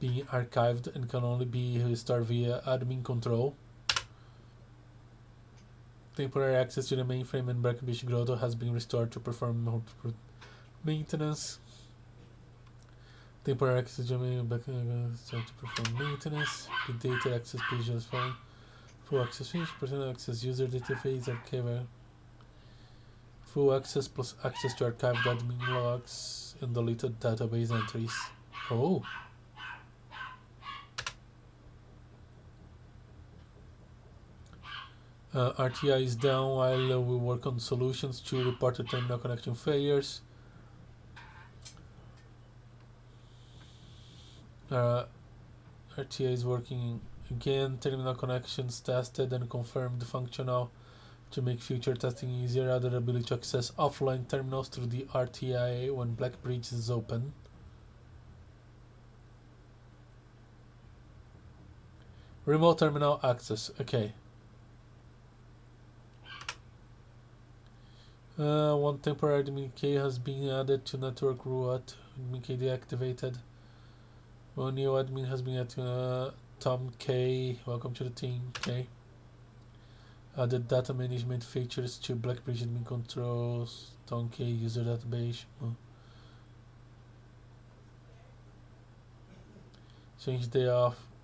being archived and can only be restored via admin control. Temporary access to the mainframe and Beach Grotto has been restored to perform maintenance. Temporary access to the main to perform maintenance. The data access page is fine. Full access finished. Personal access user database archive. Full access plus access to archived admin logs and deleted database entries. Oh. RTI is down while we work on solutions to reported terminal connection failures. RTI is working again. Terminal connections tested and confirmed functional to make future testing easier. Added ability to access offline terminals through the RTI when Black Bridge is open. Remote terminal access. Okay. One temporary admin key has been added to network root. Admin key deactivated. One new admin has been added. Tom K. Welcome to the team. K. Added data management features to Blackbridge admin controls. Tom K. User database.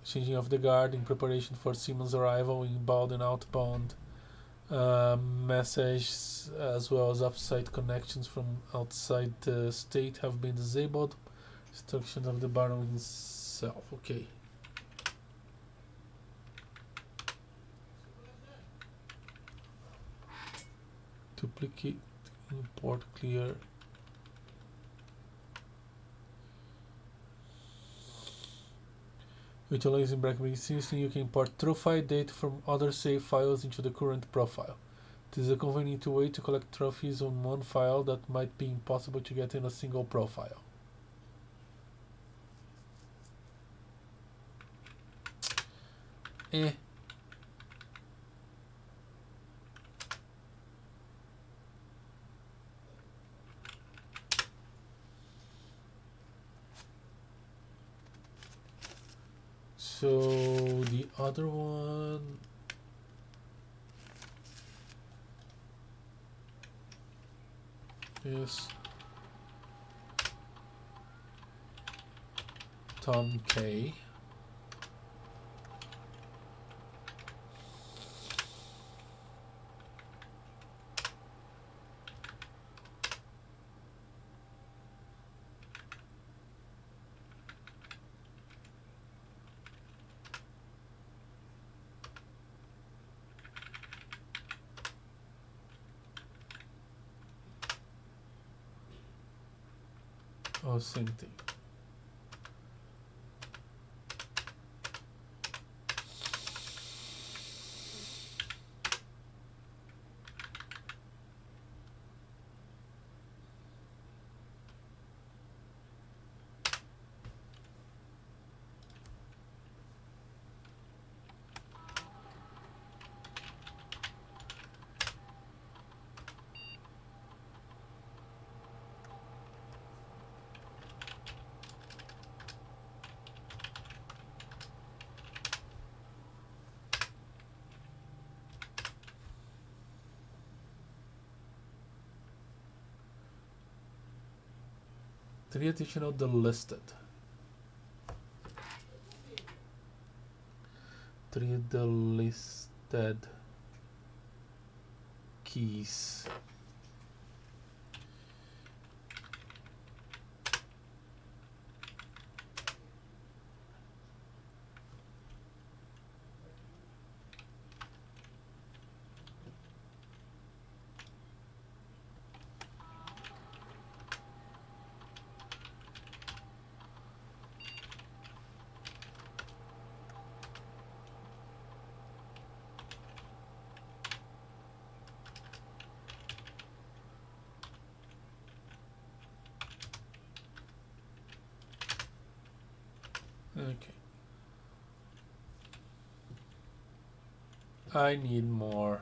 Changing of the guard in preparation for Siemens arrival, inbound and outbound. Messages as well as offsite connections from outside the state have been disabled. Instructions of the baron itself. Okay. Duplicate, import, clear. Utilizing Blackberry system, you can import trophy data from other save files into the current profile. This is a convenient way to collect trophies on one file that might be impossible to get in a single profile. So the other one is Tom K. Oh, same thing. Three additional delisted. Three delisted keys. Okay. I need more.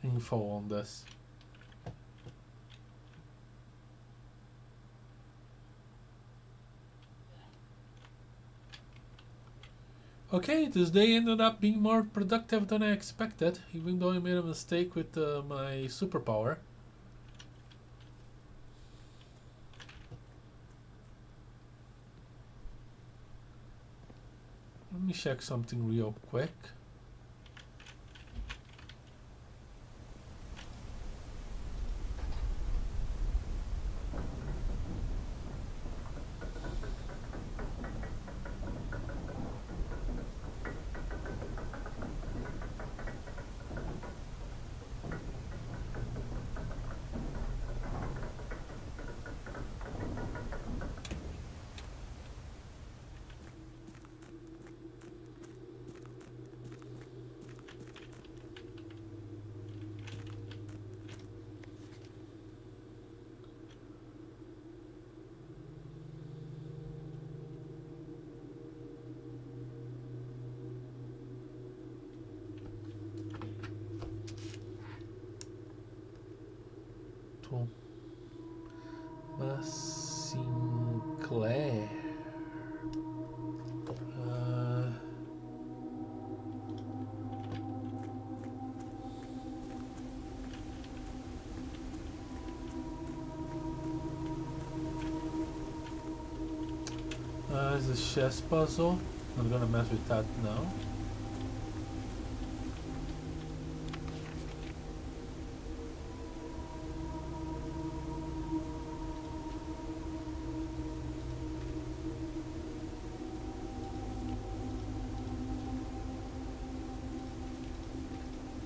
Info on this. Okay, this day ended up being more productive than I expected, even though I made a mistake with my superpower. Let me check something real quick. Thomas Sinclair. It's a chess puzzle. I'm gonna mess with that now.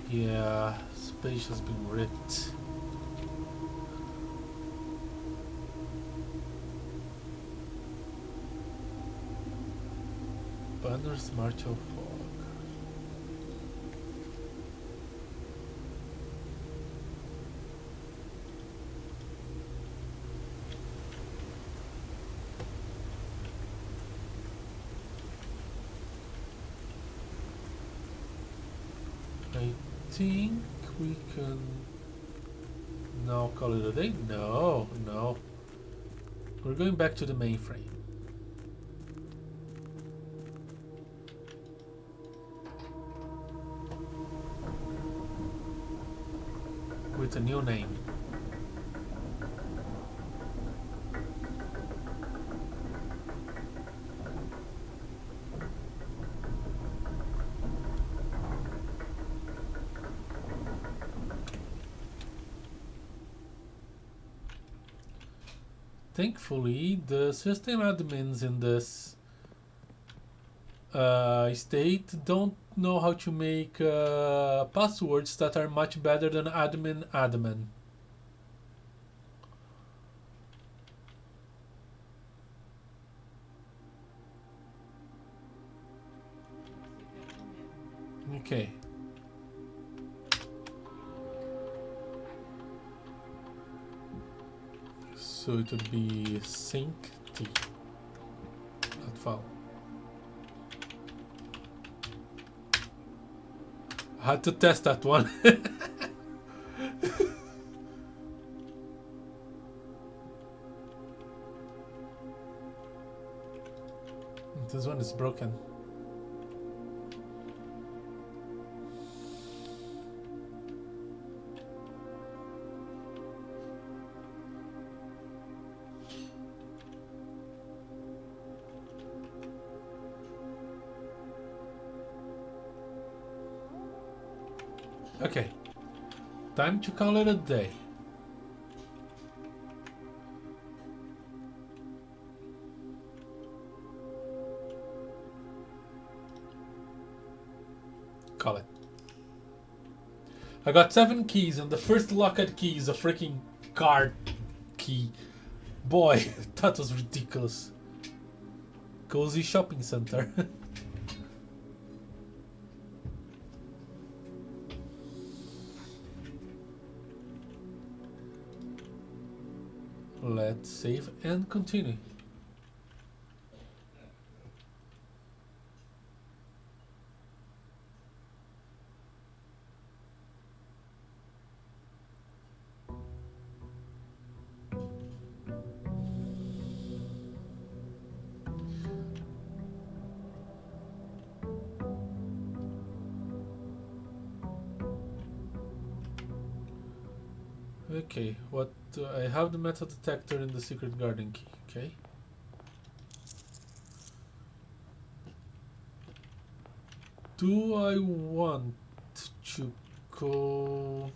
Yeah, space has been ripped. Banner's March of Fog. I think we can now call it a day. No. We're going back to the mainframe. With a new name. Thankfully, the system admins in this state don't know how to make passwords that are much better than admin. Okay. So it would be sync T. Not found. I had to test that one. This one is broken. Okay, time to call it a day. Call it. I got 7 keys, and the first locked key is a freaking card key. Boy, that was ridiculous. Cozy shopping center. Let's save and continue. Okay, what I have the metal detector in the secret garden key. Okay. Do I want to go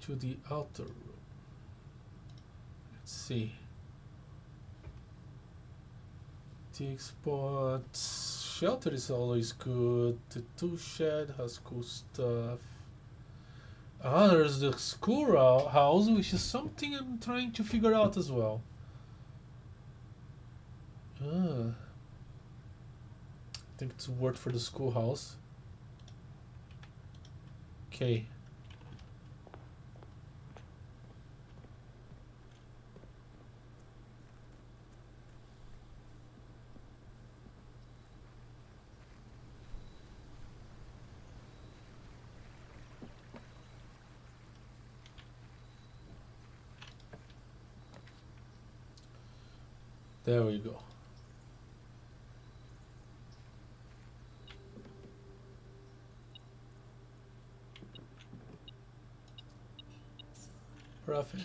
to the outer room? Let's see. Dig spots. Shelter is always good. The tool shed has cool stuff. Ah, there's the school house, which is something I'm trying to figure out as well. I think it's a word for the schoolhouse. Okay. There we go. Perfect.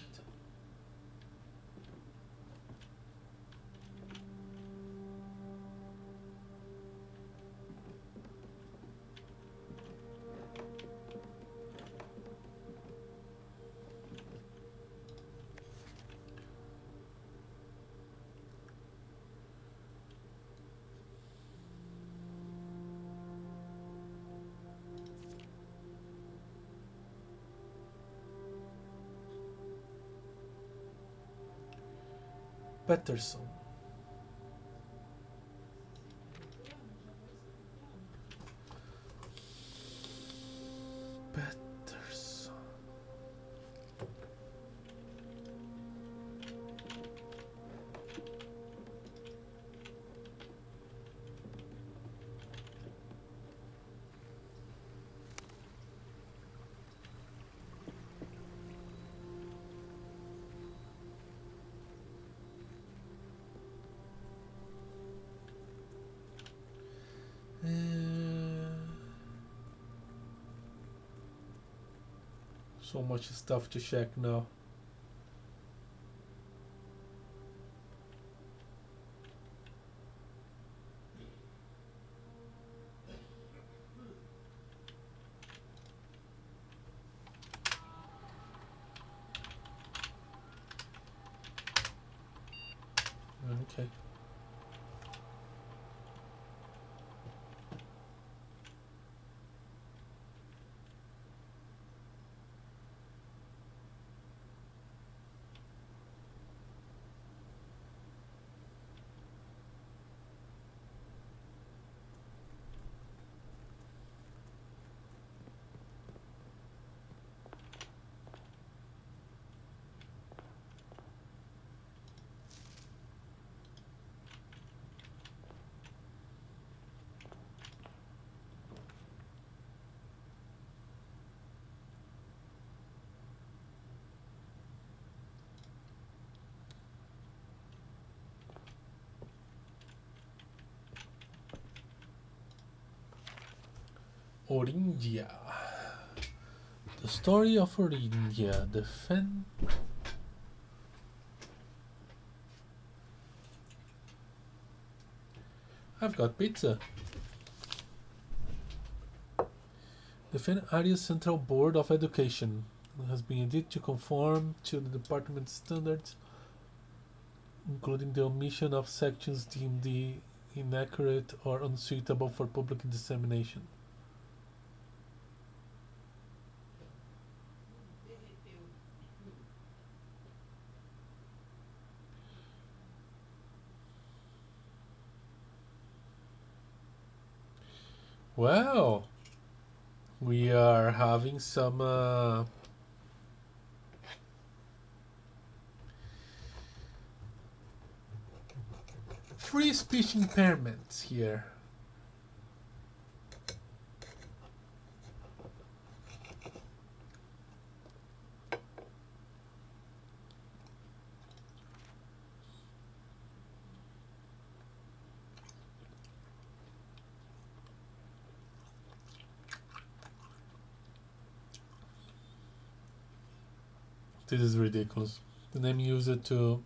Peterson. Peterson. So much stuff to check now. Okay. Orindia. The story of Orindia. The Fen. I've got pizza. The Fen Area Central Board of Education has been edited to conform to the department's standards, including the omission of sections deemed inaccurate or unsuitable for public dissemination. Well, we are having some free speech impairments here. This is ridiculous. The name used to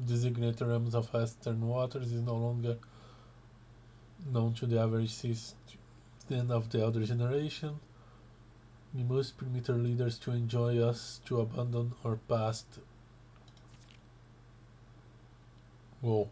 designate the realms of western waters is no longer known to the average citizen of the elder generation. We must permit our leaders to enjoy us to abandon our past. Whoa.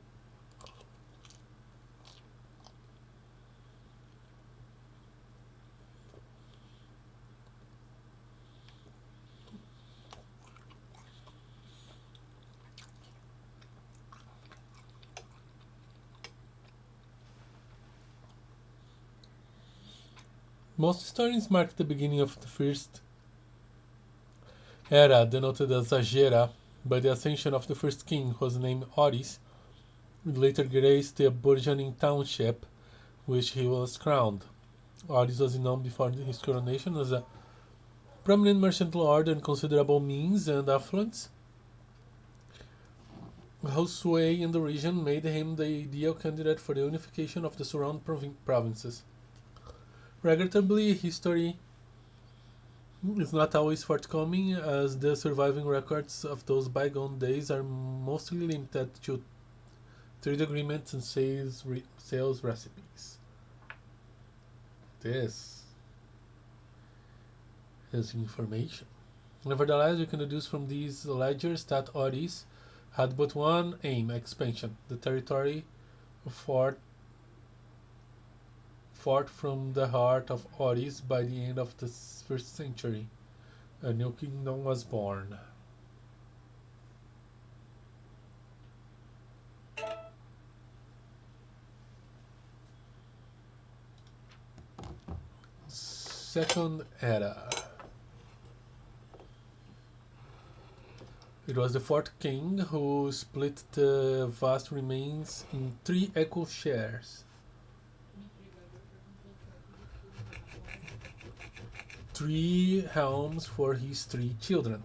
Most historians mark the beginning of the first era, denoted as a gera, by the ascension of the first king, who was named Oris, who later graced the burgeoning township which he was crowned. Oris was known before his coronation as a prominent merchant lord and considerable means and affluence, whose sway in the region made him the ideal candidate for the unification of the surrounding provinces. Regrettably, history is not always forthcoming, as the surviving records of those bygone days are mostly limited to trade agreements and sales recipes. This is information. Nevertheless, we can deduce from these ledgers that Oris had but one aim: expansion. The territory forth from the heart of Oris by the end of the 1st century. A new kingdom was born. Second era. It was the 4th king who split the vast remains in 3 equal shares. 3 helms for his 3 children.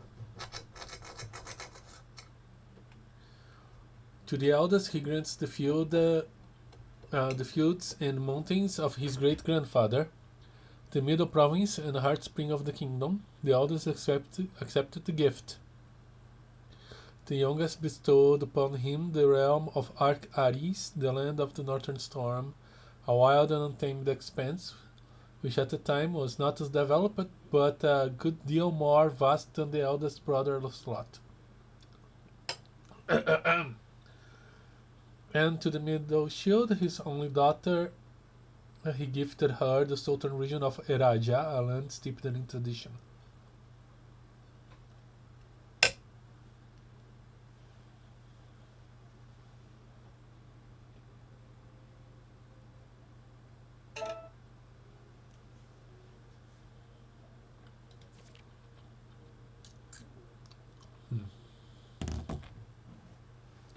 To the eldest, he grants the fields and mountains of his great-grandfather, the middle province and heart spring of the kingdom. The eldest accepted the gift. The youngest bestowed upon him the realm of Arc Aris, the land of the northern storm, a wild and untamed expanse, which at the time was not as developed, but a good deal more vast than the eldest brother's lot. And to the middle shield, his only daughter, he gifted her the southern region of Eraja, a land steeped in tradition.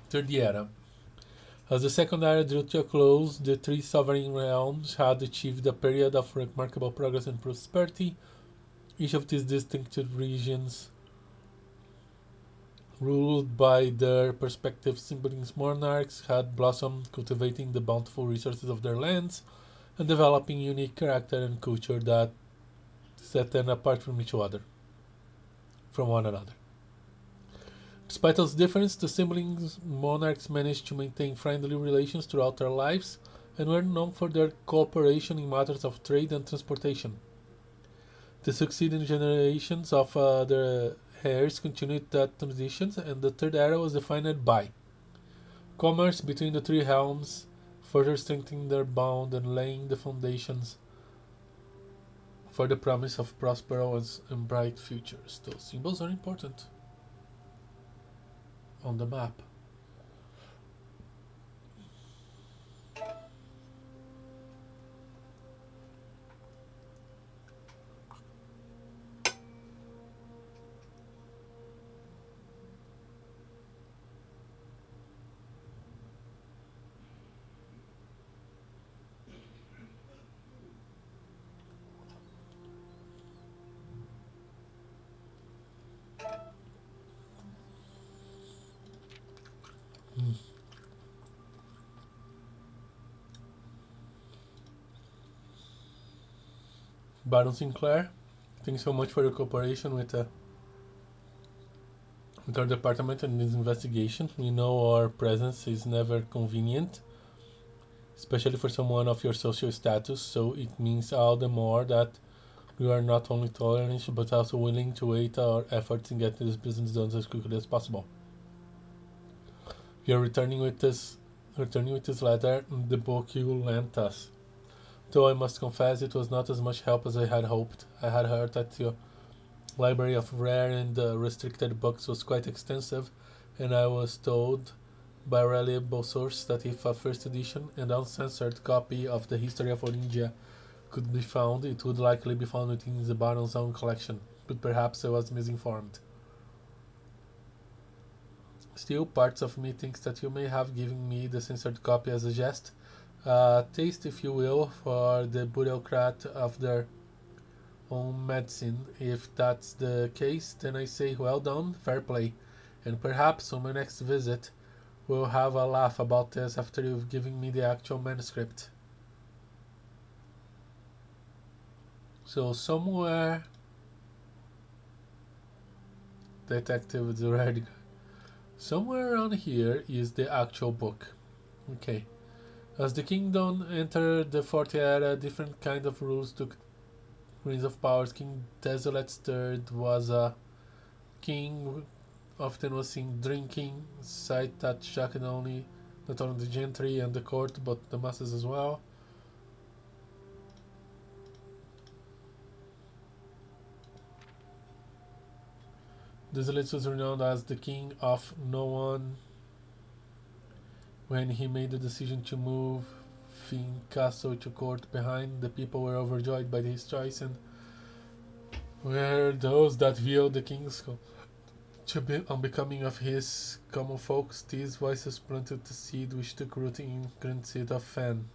Third era. As the second era drew to a close, the 3 sovereign realms had achieved a period of remarkable progress and prosperity. Each of these distinctive regions, ruled by their respective siblings monarchs, had blossomed, cultivating the bountiful resources of their lands and developing unique character and culture that set them apart from one another. Despite this difference, the sibling monarchs managed to maintain friendly relations throughout their lives and were known for their cooperation in matters of trade and transportation. The succeeding generations of their heirs continued that tradition, and the third era was defined by commerce between the 3 realms, further strengthening their bond and laying the foundations for the promise of prosperous and bright futures. Those symbols are important on the map. Baron Sinclair, thanks so much for your cooperation with with our department in this investigation. We know our presence is never convenient, especially for someone of your social status, so it means all the more that we are not only tolerant but also willing to wait our efforts in getting this business done as quickly as possible. We are returning with this letter and the book you lent us. Though I must confess it was not as much help as I had hoped. I had heard that your library of rare and restricted books was quite extensive, and I was told by a reliable source that if a first edition and uncensored copy of the history of Orindia could be found, it would likely be found within the Baron's own collection, but perhaps I was misinformed. Still, parts of me thinks that you may have given me the censored copy as a jest, a taste, if you will, for the bureaucrat of their own medicine. If that's the case, then I say well done, fair play, and perhaps on my next visit we'll have a laugh about this after you've given me the actual manuscript. So somewhere, Detective Zureg, somewhere around here is the actual book. Okay. As the kingdom entered the 40th era, different kind of rules took reins of powers. King Desolet III was a king, often was seen drinking, sight that shocked not only the gentry and the court, but the masses as well. Desolet was renowned as the king of no one. When he made the decision to move Finn Castle to court behind, the people were overjoyed by his choice, and were those that viewed the king's to be unbecoming of his common folks. These voices planted the seed which took root in Grand Seed of Fen.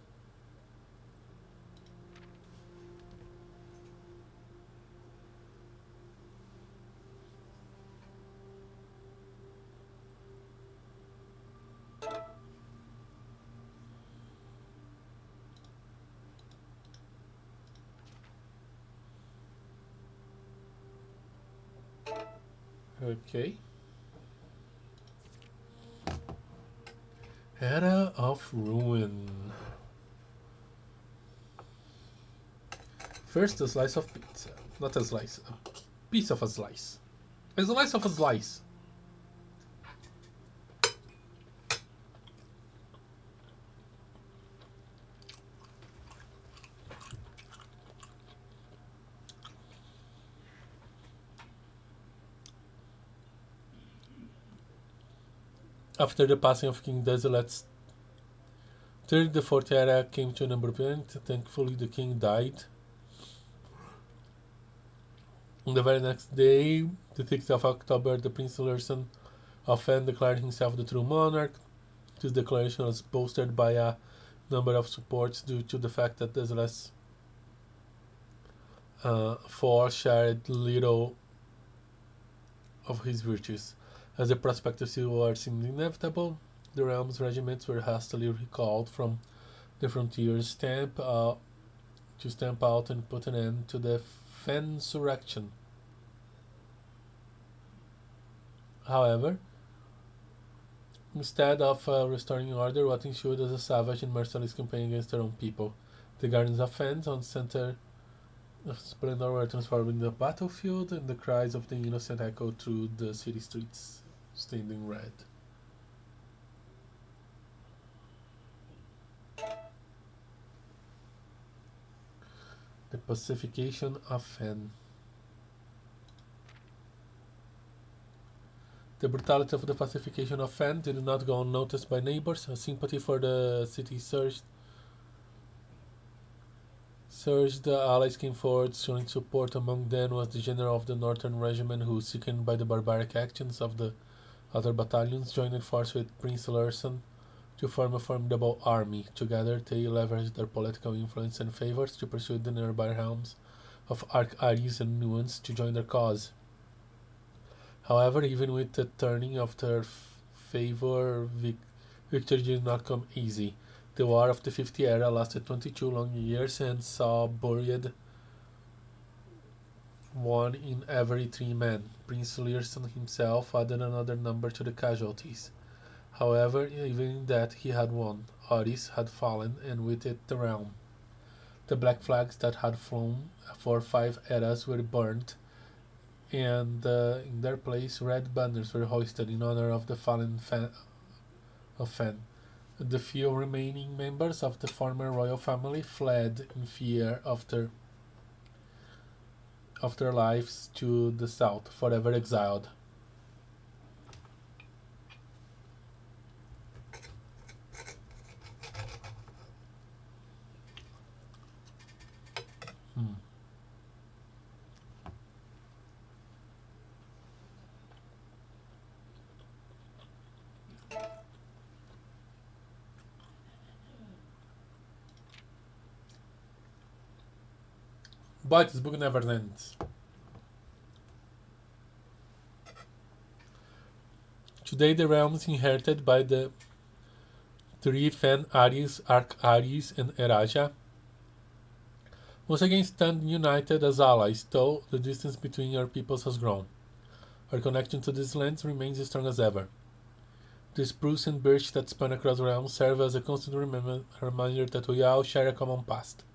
Okay. Era of Ruin. First, a slice of pizza. Not a slice. A piece of a slice. A slice of a slice. After the passing of King Desolet's third, the fourth era came to an abrupt end. Thankfully, the king died. On the very next day, the 6th of October, the Prince Lurson of Fen declared himself the true monarch. This declaration was bolstered by a number of supports due to the fact that Desolet's force shared little of his virtues. As the prospect of civil war seemed inevitable, the realm's regiments were hastily recalled from the frontiers to stamp out and put an end to the Fensurrection. However, instead of restoring order, what ensued was a savage and merciless campaign against their own people. The gardens of Fens on center of splendor were transformed into a battlefield, and the cries of the innocent echoed through the city streets, stained in red. The pacification of Fen. The brutality of the pacification of Fen did not go unnoticed by neighbors. Sympathy for the city surged. The allies came forward, showing support. Among them was the general of the Northern Regiment, who, sickened by the barbaric actions of the other battalions, joined force with Prince Lurson to form a formidable army. Together, they leveraged their political influence and favors to pursue the nearby realms of Ark-Aris and Nuance to join their cause. However, even with the turning of their favor, victory did not come easy. The War of the 50th Era lasted 22 long years and saw buried one in every 3 men. Prince Learson himself added another number to the casualties. However, even in that he had won. Oris had fallen, and with it the realm. The black flags that had flown for 5 eras were burned, and in their place red banners were hoisted in honor of the fallen of Fen. The few remaining members of the former royal family fled in fear of their lives to the south, forever exiled. Hmm. But this book never ends. Today the realm is inherited by the three Fen Aries, Arc Aries, and Eraja. Once again stand united as allies, though the distance between your peoples has grown. Our connection to these lands remains as strong as ever. The spruce and birch that span across realms serve as a constant reminder that we all share a common past.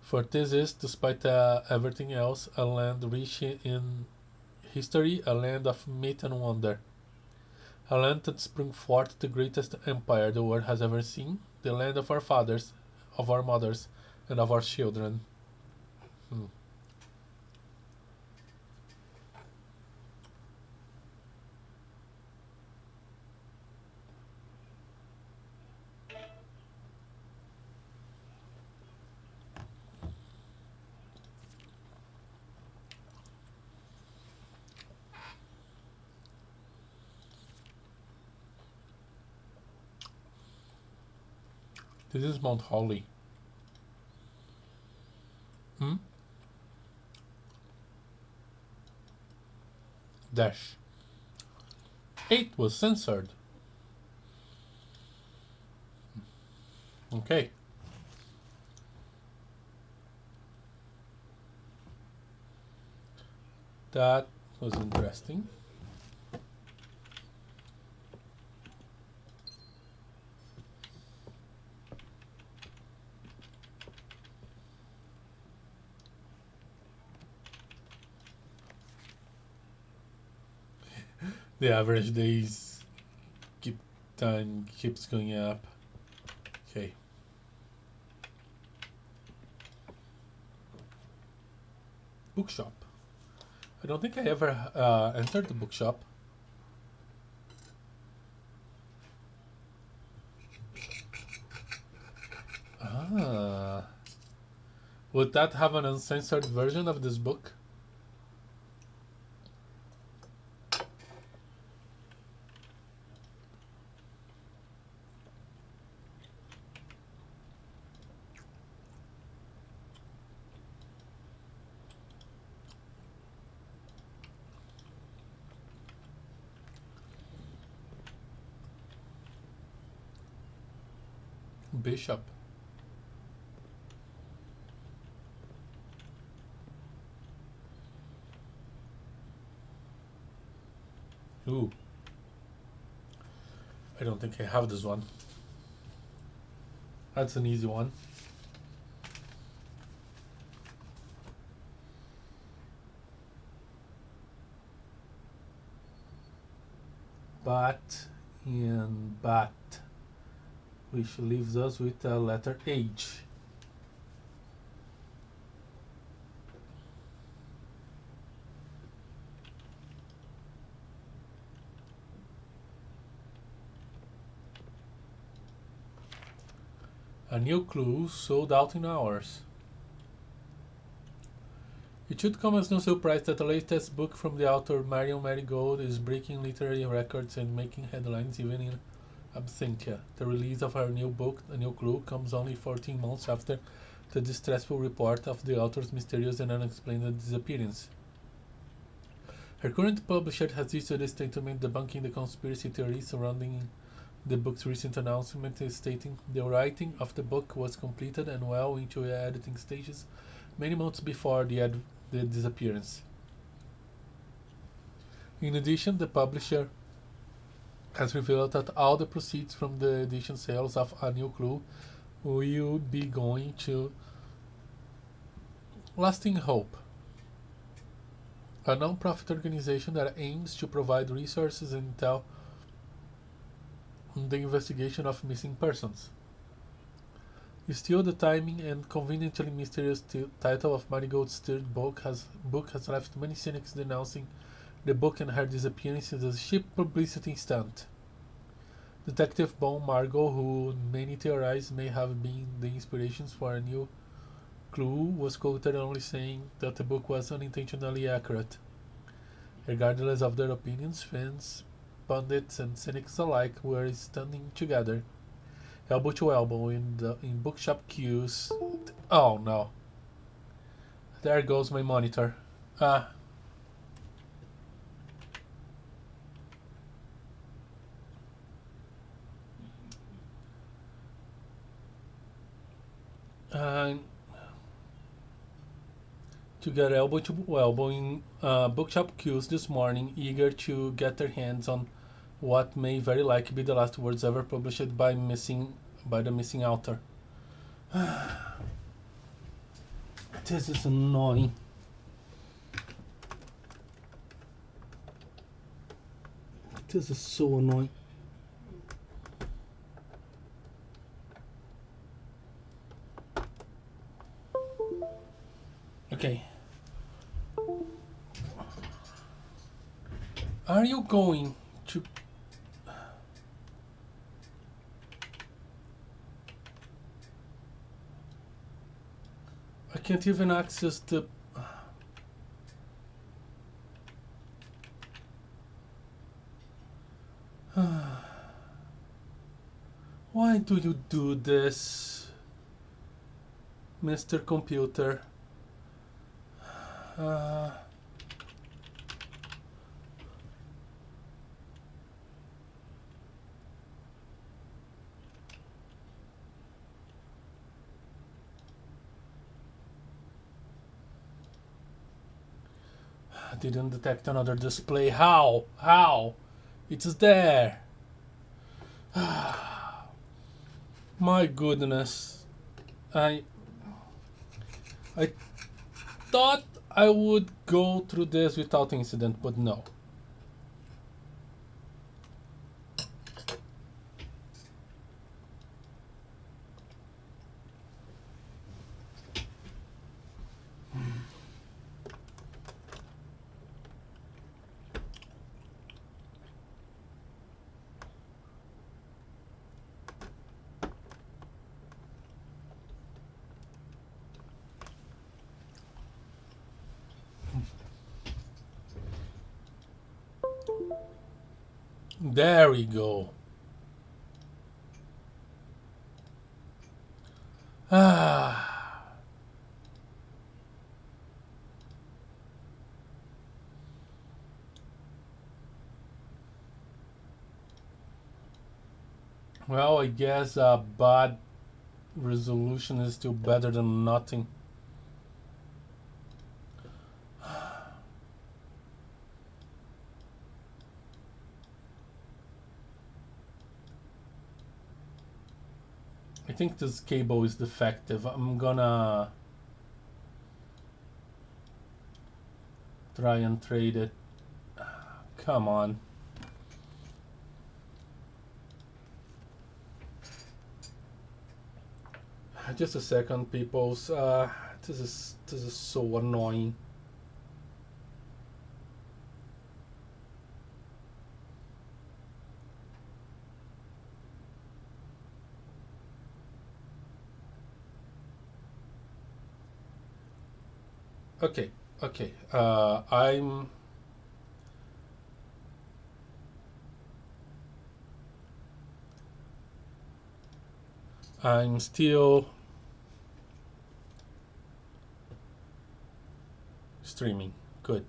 For this is, despite everything else, a land rich in history, a land of myth and wonder. A land that sprung forth the greatest empire the world has ever seen, the land of our fathers, of our mothers, and of our children. Hmm. This is Mount Holly. Hmm? Dash. 8 was censored. Okay. That was interesting. The average days time keeps going up. Okay. Bookshop. I don't think I ever entered the bookshop. Ah. Would that have an uncensored version of this book? Bishop. Ooh. I don't think I have this one. That's an easy one. Bat and bat, which leaves us with the letter H. A new clue sold out in hours. It should come as no surprise that the latest book from the author Marion Marigold is breaking literary records and making headlines even in absentia. The release of her new book, A New Clue, comes only 14 months after the distressful report of the author's mysterious and unexplained disappearance. Her current publisher has issued a statement debunking the conspiracy theories surrounding the book's recent announcement, stating the writing of the book was completed and well into the editing stages, many months before the disappearance. In addition, the publisher has revealed that all the proceeds from the edition sales of A New Clue will be going to Lasting Hope, a non-profit organization that aims to provide resources and intel in the investigation of missing persons. Still, the timing and conveniently mysterious title of Marigold's third book has left many cynics denouncing the book and her disappearance as a cheap publicity stunt. Detective Bon Margot, who many theorize may have been the inspirations for A New Clue, was quoted only saying that the book was unintentionally accurate. Regardless of their opinions, fans, pundits, and cynics alike were standing together, elbow to elbow in bookshop queues. Oh no. There goes my monitor. Ah. To get elbow to elbow in bookshop queues this morning, eager to get their hands on what may very likely be the last words ever published by the missing author. This is annoying. This is so annoying. Okay. Are you going to... I can't even access the... Why do you do this, Mr. Computer? I didn't detect another display. How? How? It's there. My goodness. I thought I would go through this without incident, but no. There we go. Well, I guess a bad resolution is still better than nothing. I think this cable is defective. I'm gonna try and trade it. Come on. Just a second, peoples. This is so annoying. Okay. I'm still streaming. Good.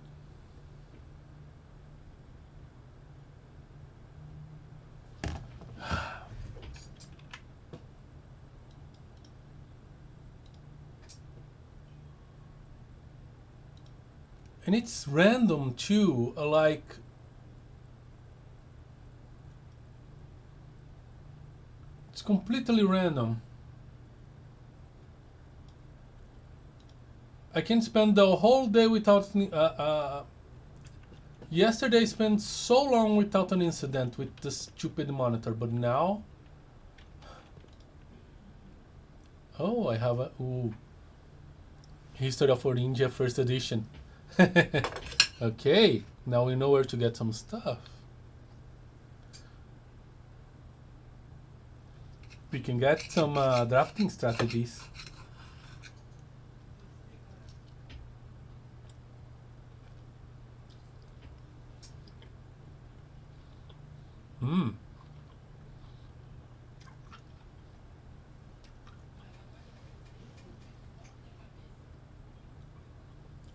And it's random too, like it's completely random. I can spend the whole day without yesterday I spent so long without an incident with the stupid monitor, but now, oh, I have a History of Orindia first edition. Okay, now we know where to get some stuff. We can get some drafting strategies. Hmm.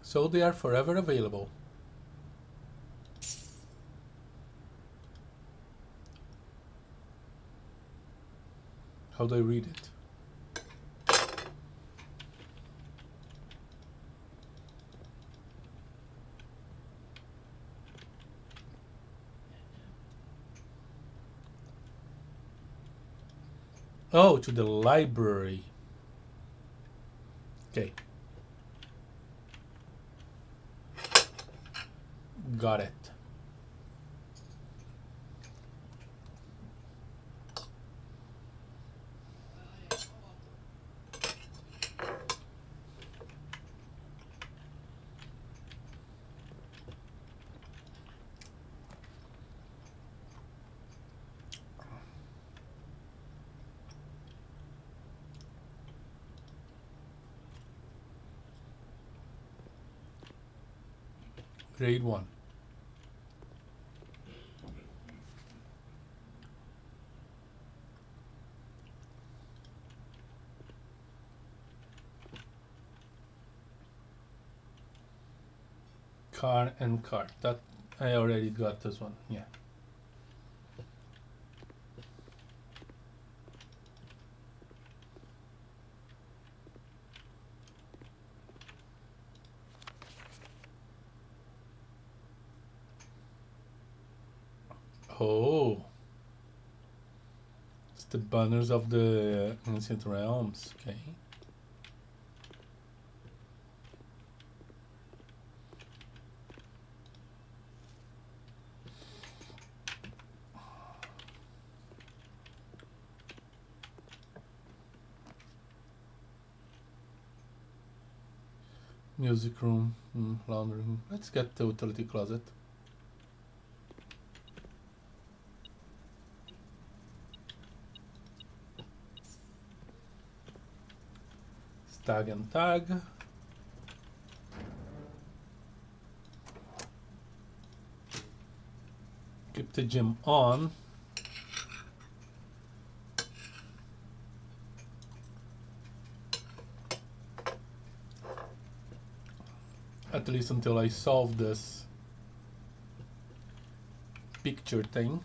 So they are forever available. How do I read it? Oh, to the library. Okay. Got it. Grade 1. Car and cart. That I already got this one. Yeah. Oh. It's the banners of the ancient realms. Okay. Music room, laundry room. Let's get the utility closet. Tag and tag. Keep the gym on. At least until I solve this picture thing.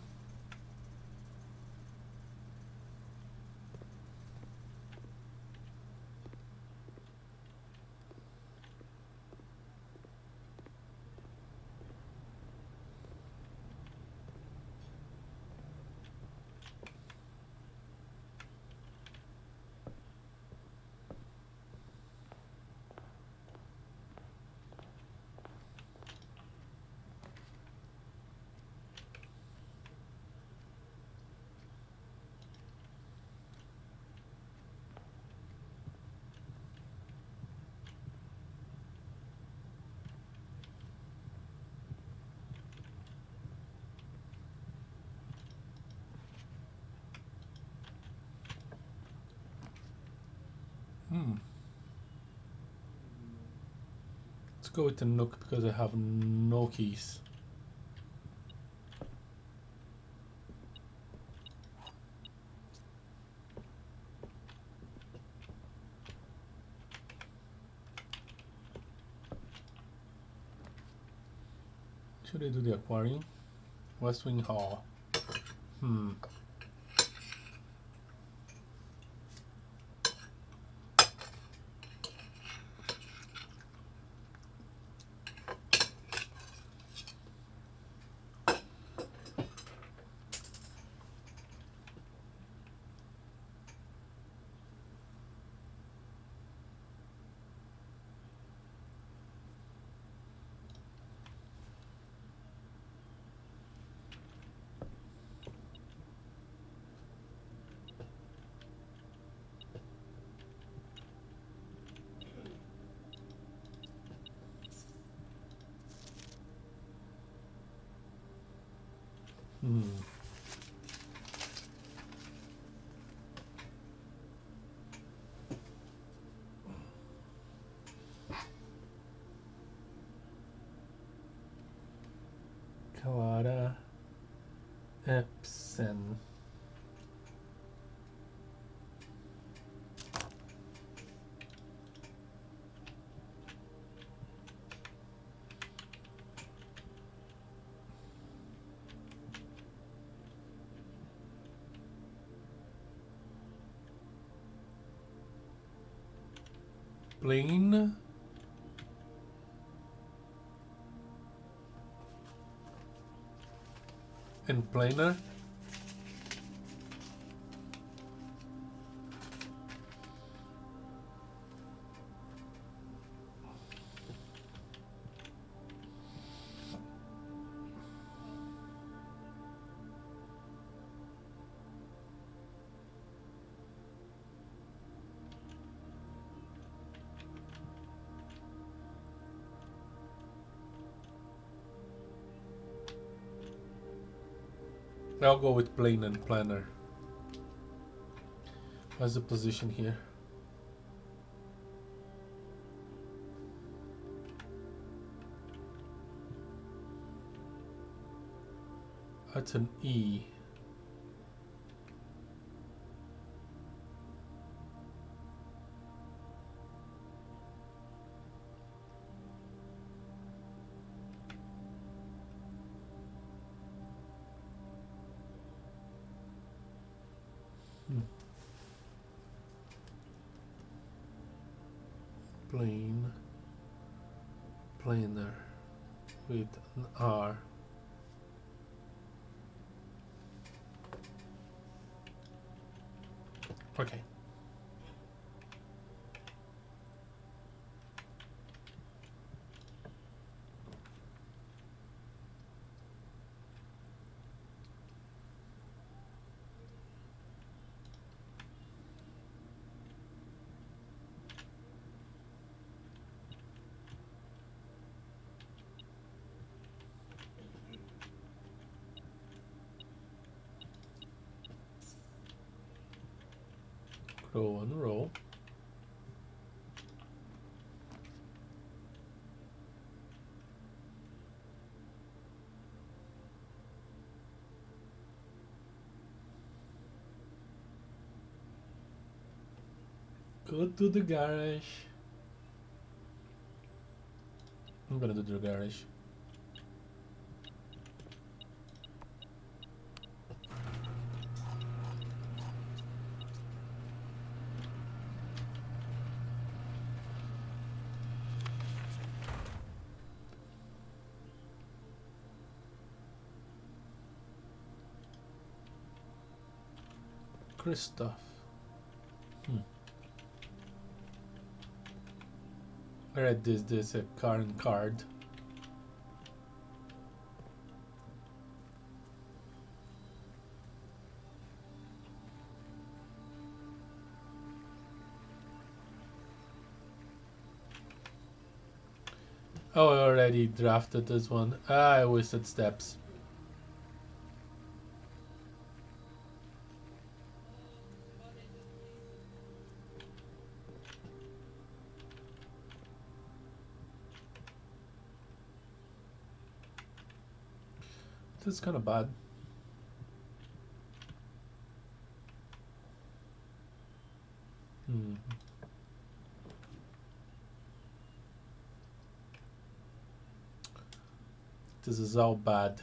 Let's go with the Nook because I have no keys. Should I do the aquarium? West Wing Hall. Hmm. Clara Epson. Plain and planar. I'll go with plain and planar. What's the position here? That's an E. Plain, planar with an R. Okay. Row on row. Go to the garage. I'm gonna do the garage. Christoph. I read this a car and card. Oh, I already drafted this one. I wasted steps. This is kind of bad. This is all bad.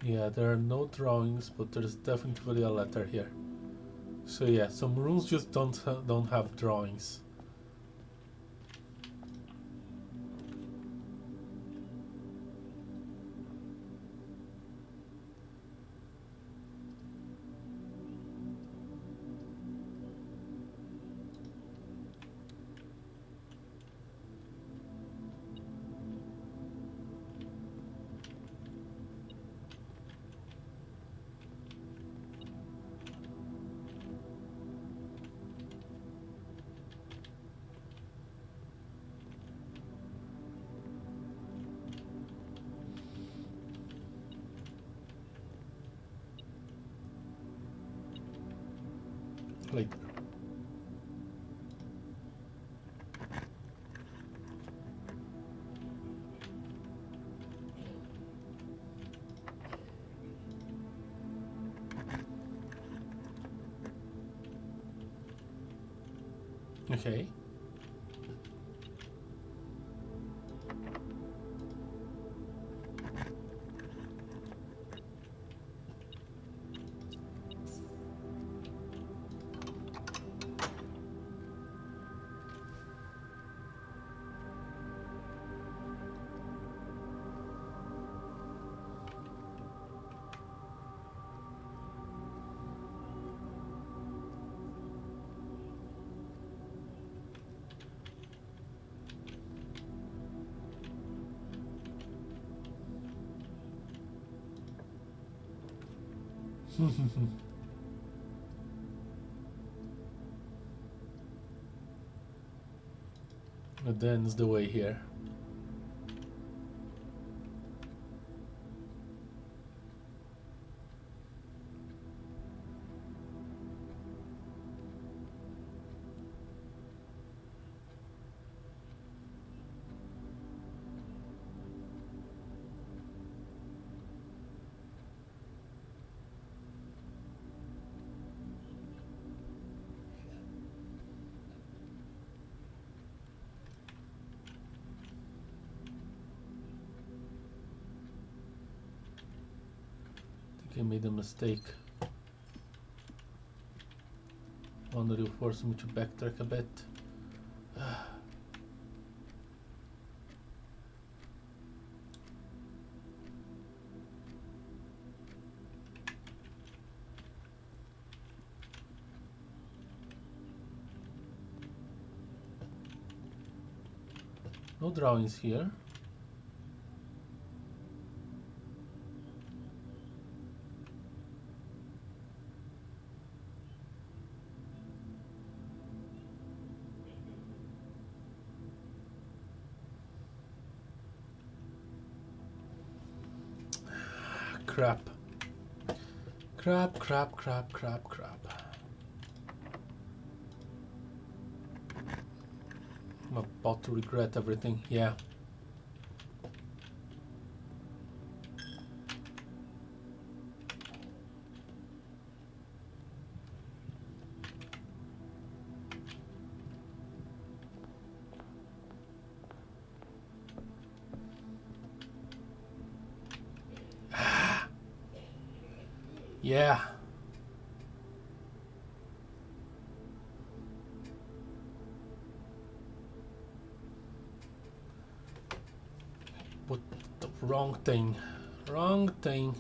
Yeah, there are no drawings, but there's definitely a letter here. So yeah, some runes just don't have drawings. Like, okay. But then it's the way here. I think I made a mistake. Wonder you'll force me to backtrack a bit. No drawings here. Crap. Crap, crap, crap, crap, crap. I'm about to regret everything, yeah. Yeah. Put the wrong thing. Wrong thing.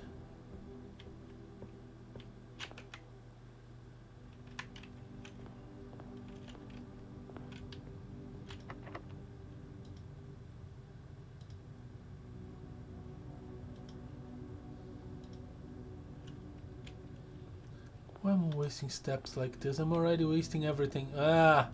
Why am I wasting steps like this? I'm already wasting everything. Ah!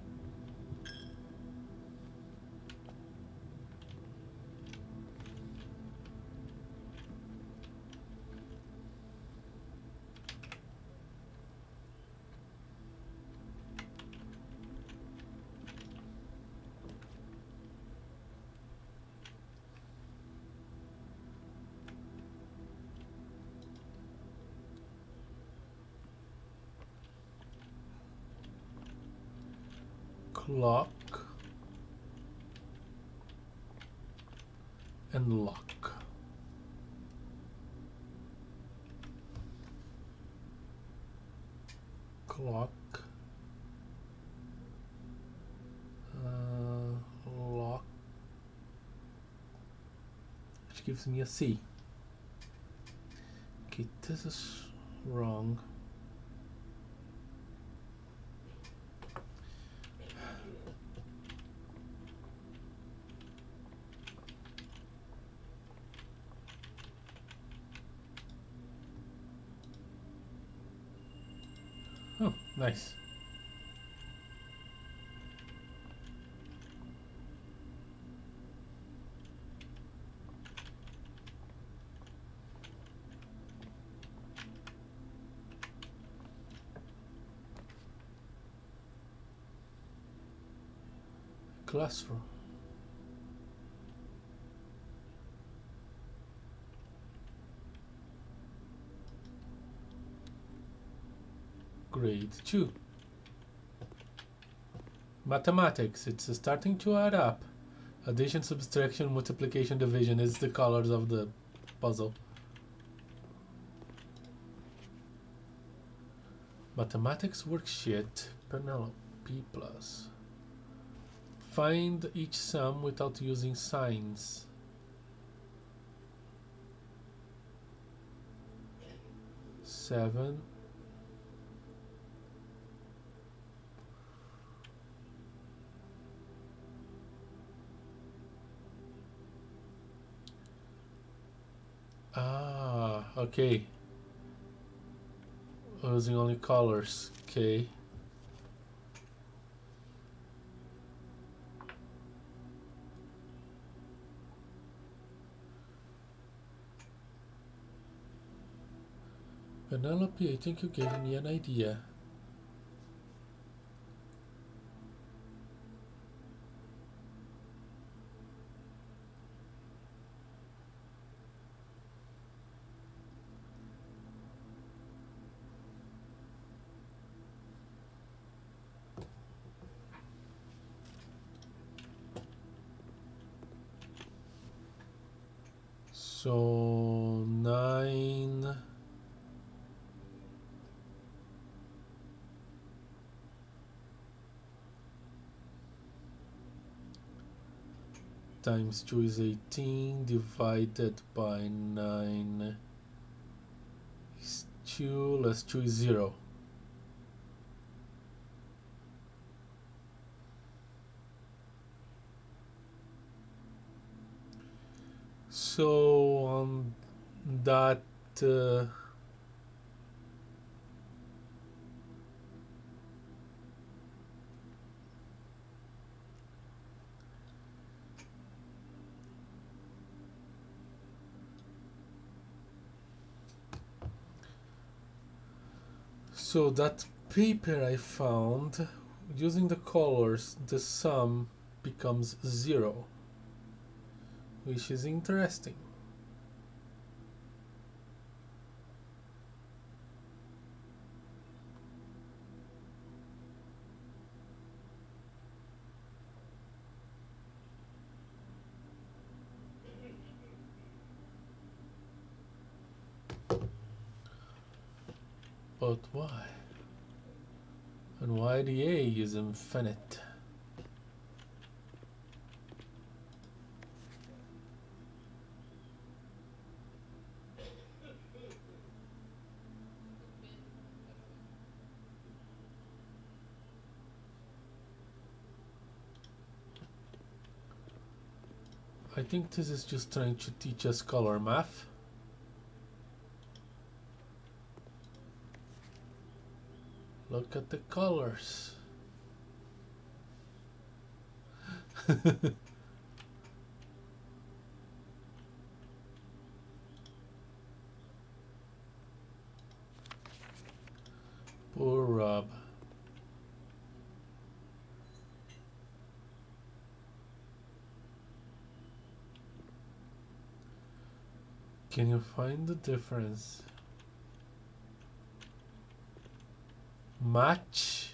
Clock and lock. Clock, lock, which gives me a C. Okay, this is wrong. Oh, nice. Classroom. Grade 2. Mathematics, it's starting to add up. Addition, subtraction, multiplication, division is the colors of the puzzle. Mathematics worksheet, Penelope plus. Find each sum without using signs. Seven. Ah, okay. Using only colors. Okay. Penelope, I think you gave me an idea. So 9 times 2 is 18 divided by 9 is 2, less 2 is 0. So on that so that paper I found, using the colors, the sum becomes 0, which is interesting. But why? And why the A is infinite? I think this is just trying to teach us color math. Look at the colors. Poor Rob. Can you find the difference? Match,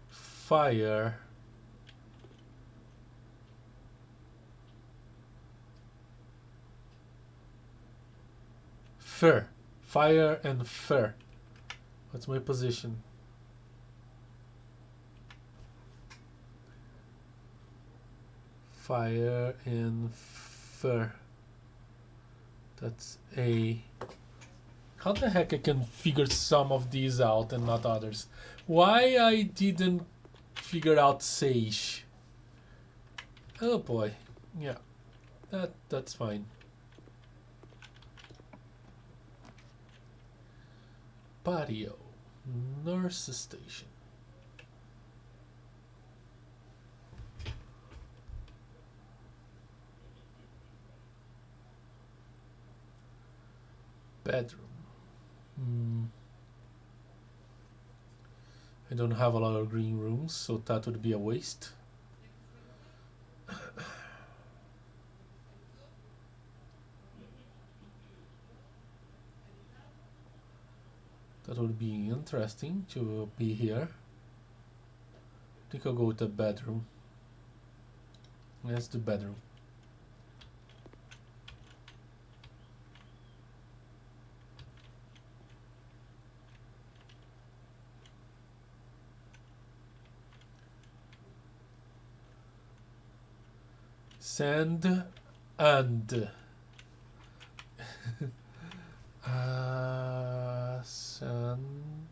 fire, fur, fire and fur. What's my position? Fire and fur. That's A. How the heck I can figure some of these out and not others? Why I didn't figure out sage? Oh boy. Yeah. That's fine. Patio. Nurse station. Bedroom. I We don't have a lot of green rooms, so that would be a waste. That would be interesting to be here. I think I'll go with the bedroom. That's the bedroom. Sand and sand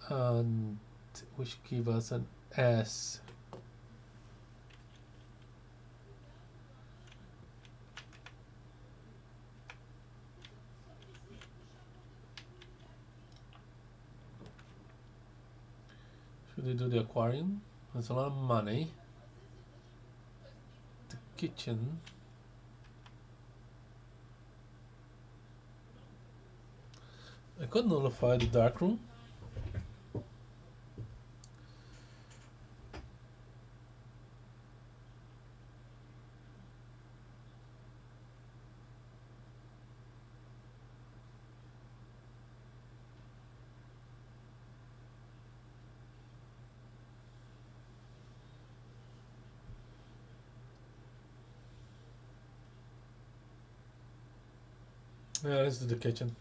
and which give us an S. Should they do the aquarium? That's a lot of money. The kitchen. I could nullify the dark room. Yeah, let's do the kitchen.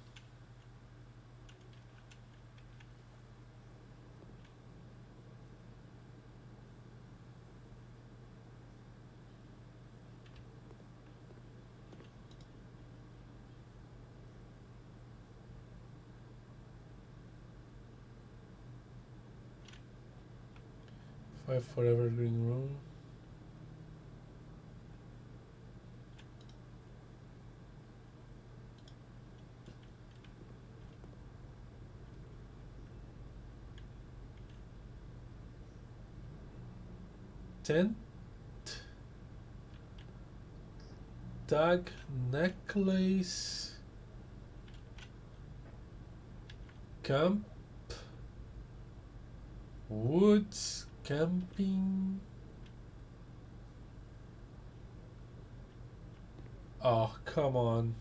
Five for evergreen room. Tent, tag, necklace, camp, woods, camping. Oh, come on.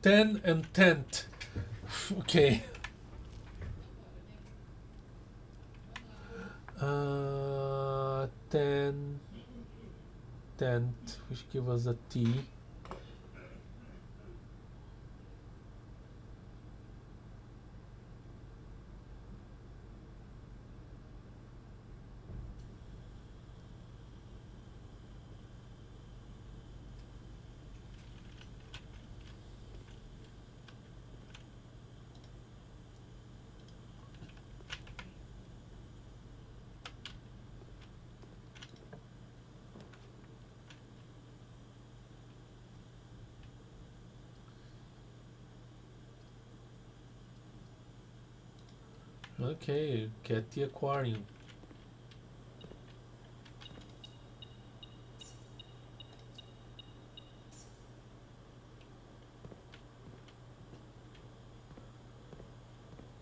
10 and tent. Okay. 10 tent, which give us a T. Okay, get the aquarium.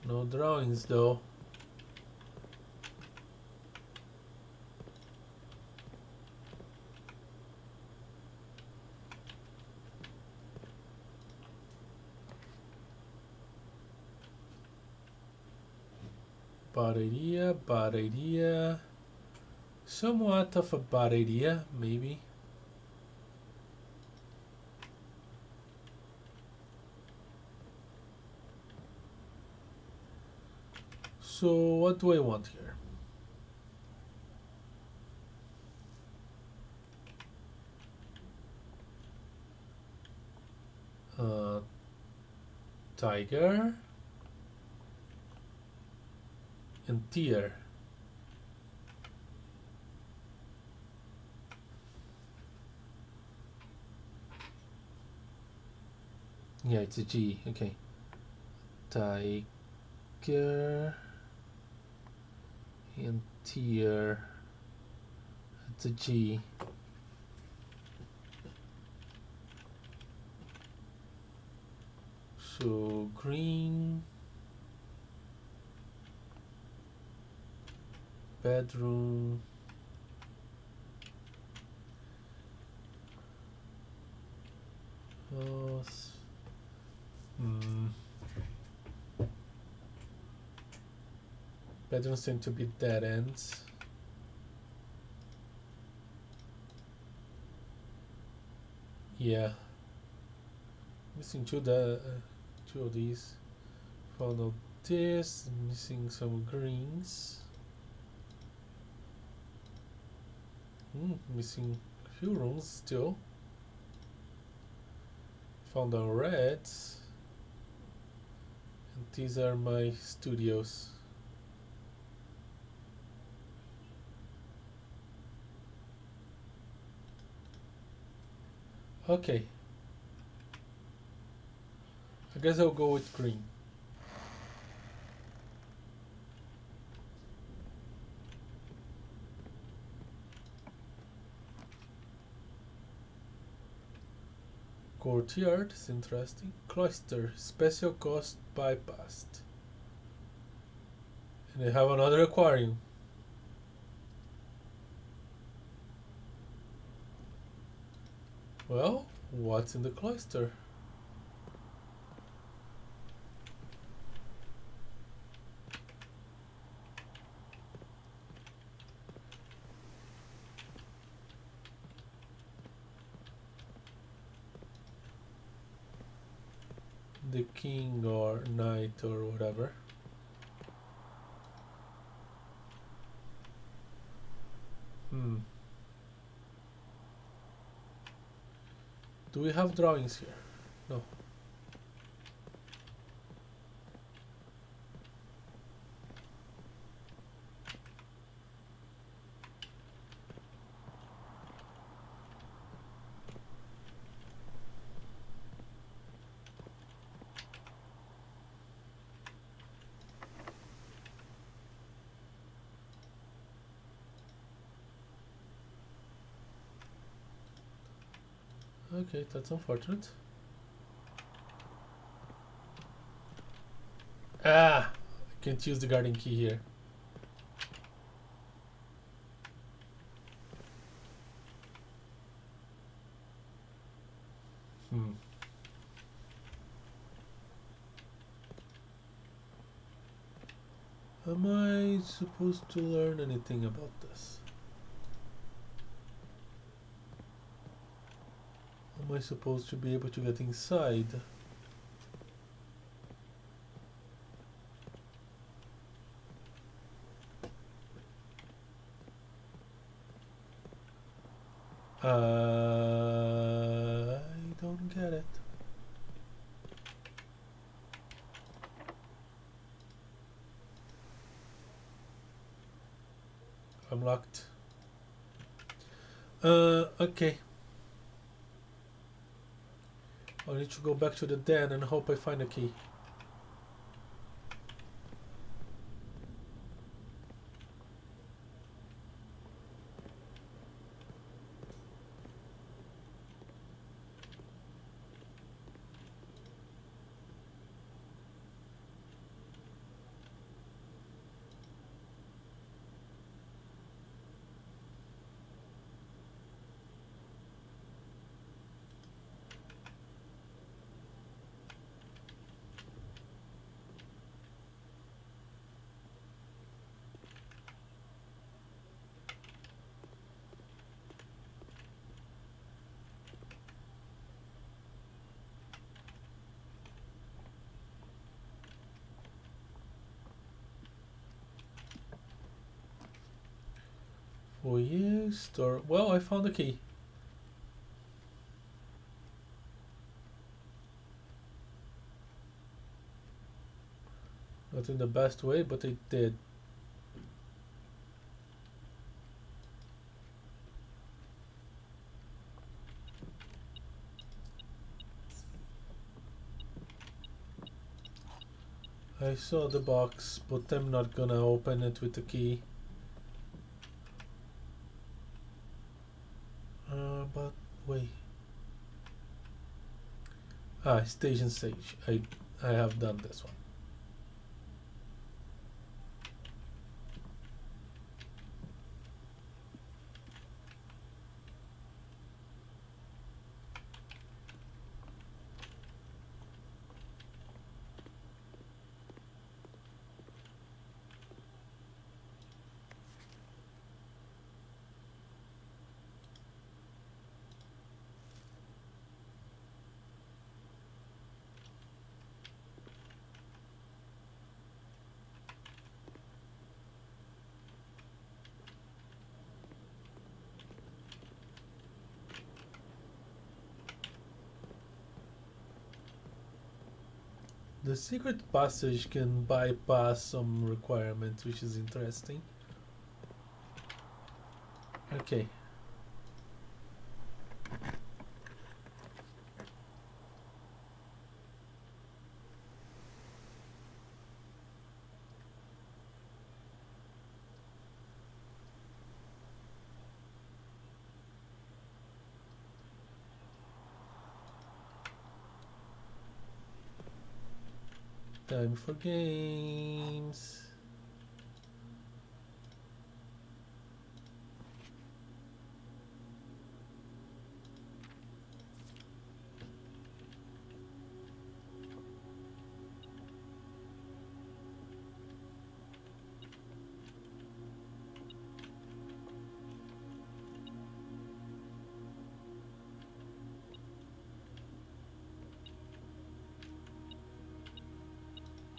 No drawings though. Bad idea, bad idea. Somewhat of a bad idea, maybe. So what do I want here? Tiger and deer. Yeah, it's a G. Okay. Tiger and deer. It's a G. So green, bedroom, house. Bedrooms tend to be dead ends. Yeah. Missing two of these. Found out this. Missing some greens. Missing a few rooms still. Found out reds. And these are my studios. Okay. I guess I'll go with green. Courtyard is interesting. Cloister, special cost bypassed. And I have another aquarium. Well, what's in the cloister? The king or knight or whatever. Do we have drawings here? No. Okay, that's unfortunate. Ah! I can't use the garden key here. Am I supposed to learn anything about this? Am I supposed to be able to get inside? I don't get it. I'm locked. Okay. I need to go back to the den and hope I find a key. Oh yeah, store. Well, I found the key. Not in the best way, but it did. I saw the box, but I'm not gonna open it with the key. But wait. Stage and stage. I I have done this one. The secret passage can bypass some requirements, which is interesting. Okay. Time for games.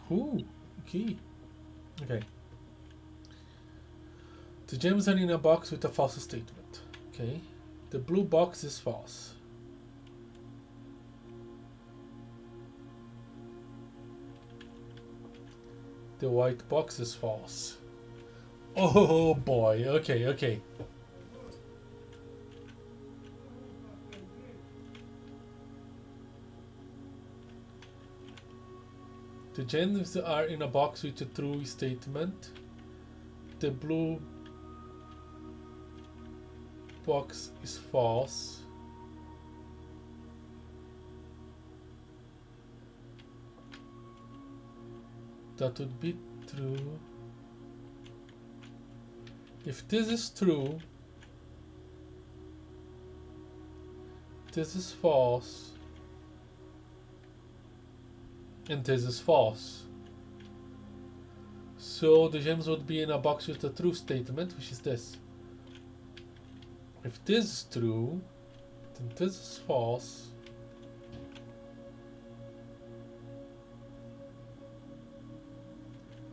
Ooh, key. Okay. The gems are in a box with a false statement. Okay. The blue box is false. The white box is false. Oh boy. Okay, okay. The gems are in a box with a true statement. The blue box is false. That would be true. If this is true, this is false, and this is false. So the gems would be in a box with a true statement, which is this. If this is true, then this is false.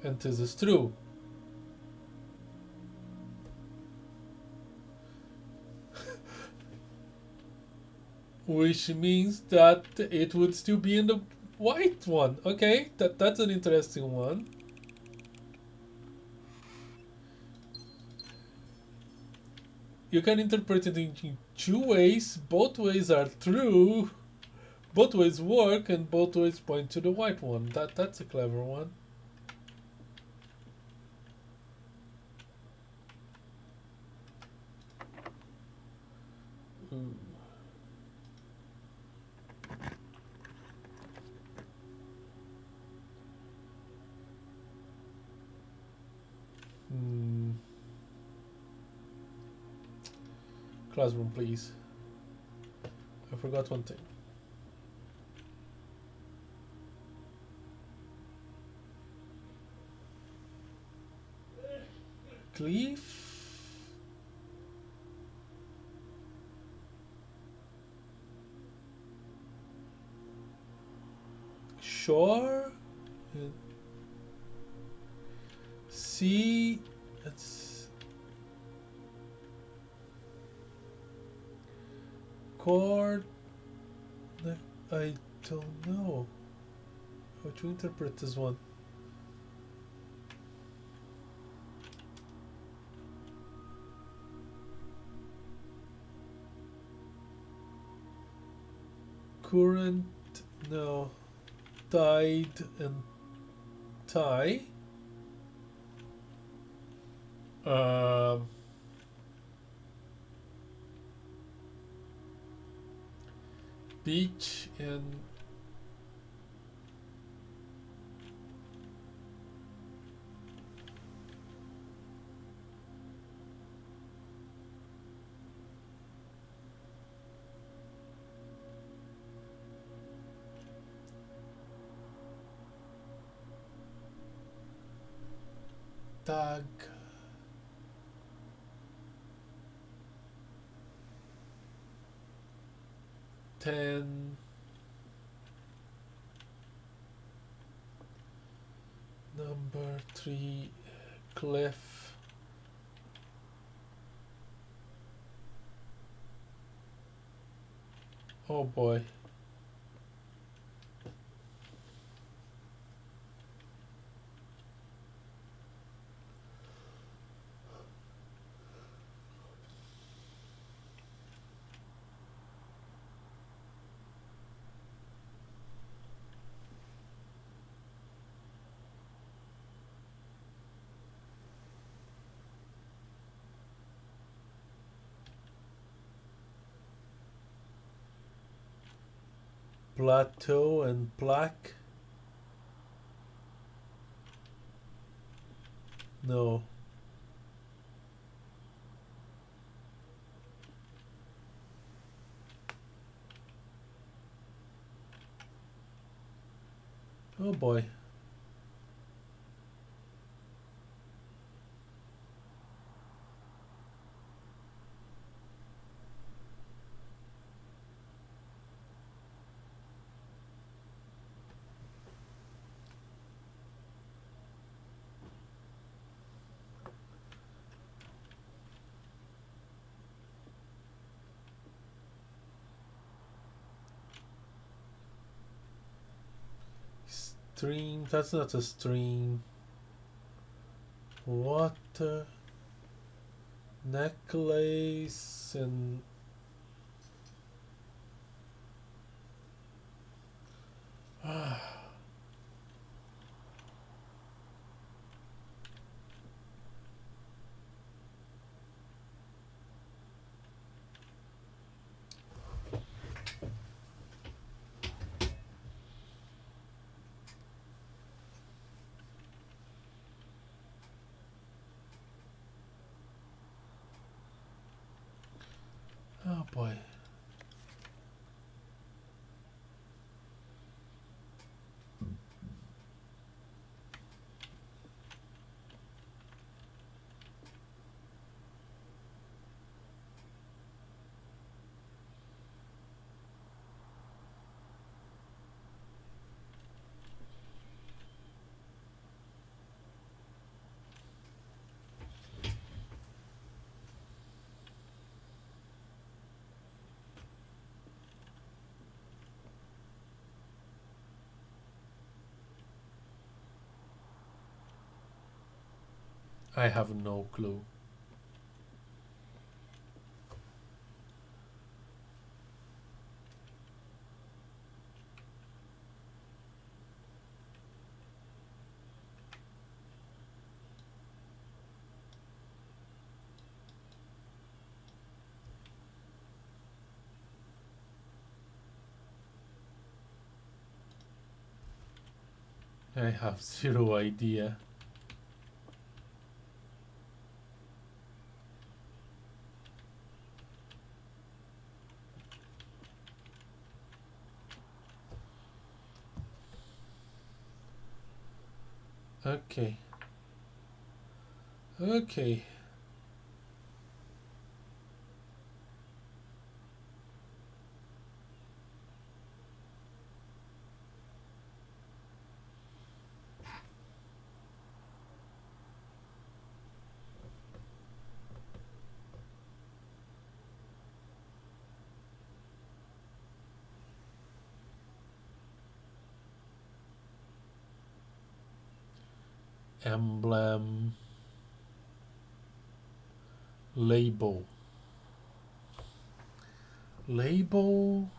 And this is true. Which means that it would still be in the white one. Okay, that's an interesting one. You can interpret it in two ways. Both ways are true. Both ways work, and both ways point to the white one. That's a clever one. Ooh. Classroom, please. I forgot one thing. Cliff. Shore. Sea. It's chord. I don't know how to interpret this one. Current, no. Tide and tie. Beach and tag. Ten. Number 3, cliff. Oh boy. Plateau and plaque. No. Oh boy. Stream, that's not a stream. Water. Necklace and oh boy. I have no clue. I have zero idea. Okay. Okay. Emblem. Label. Label.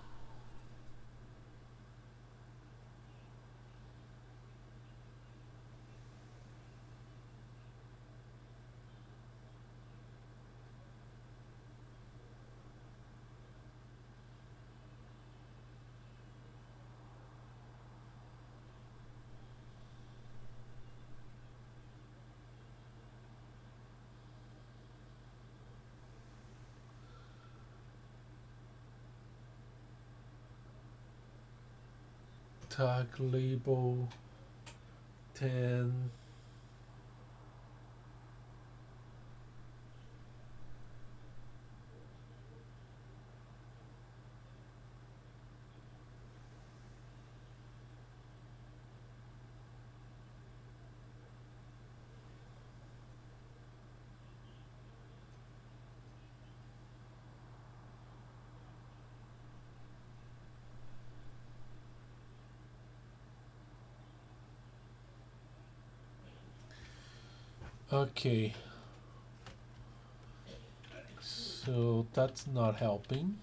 Tag label. 10. Okay, so that's not helping.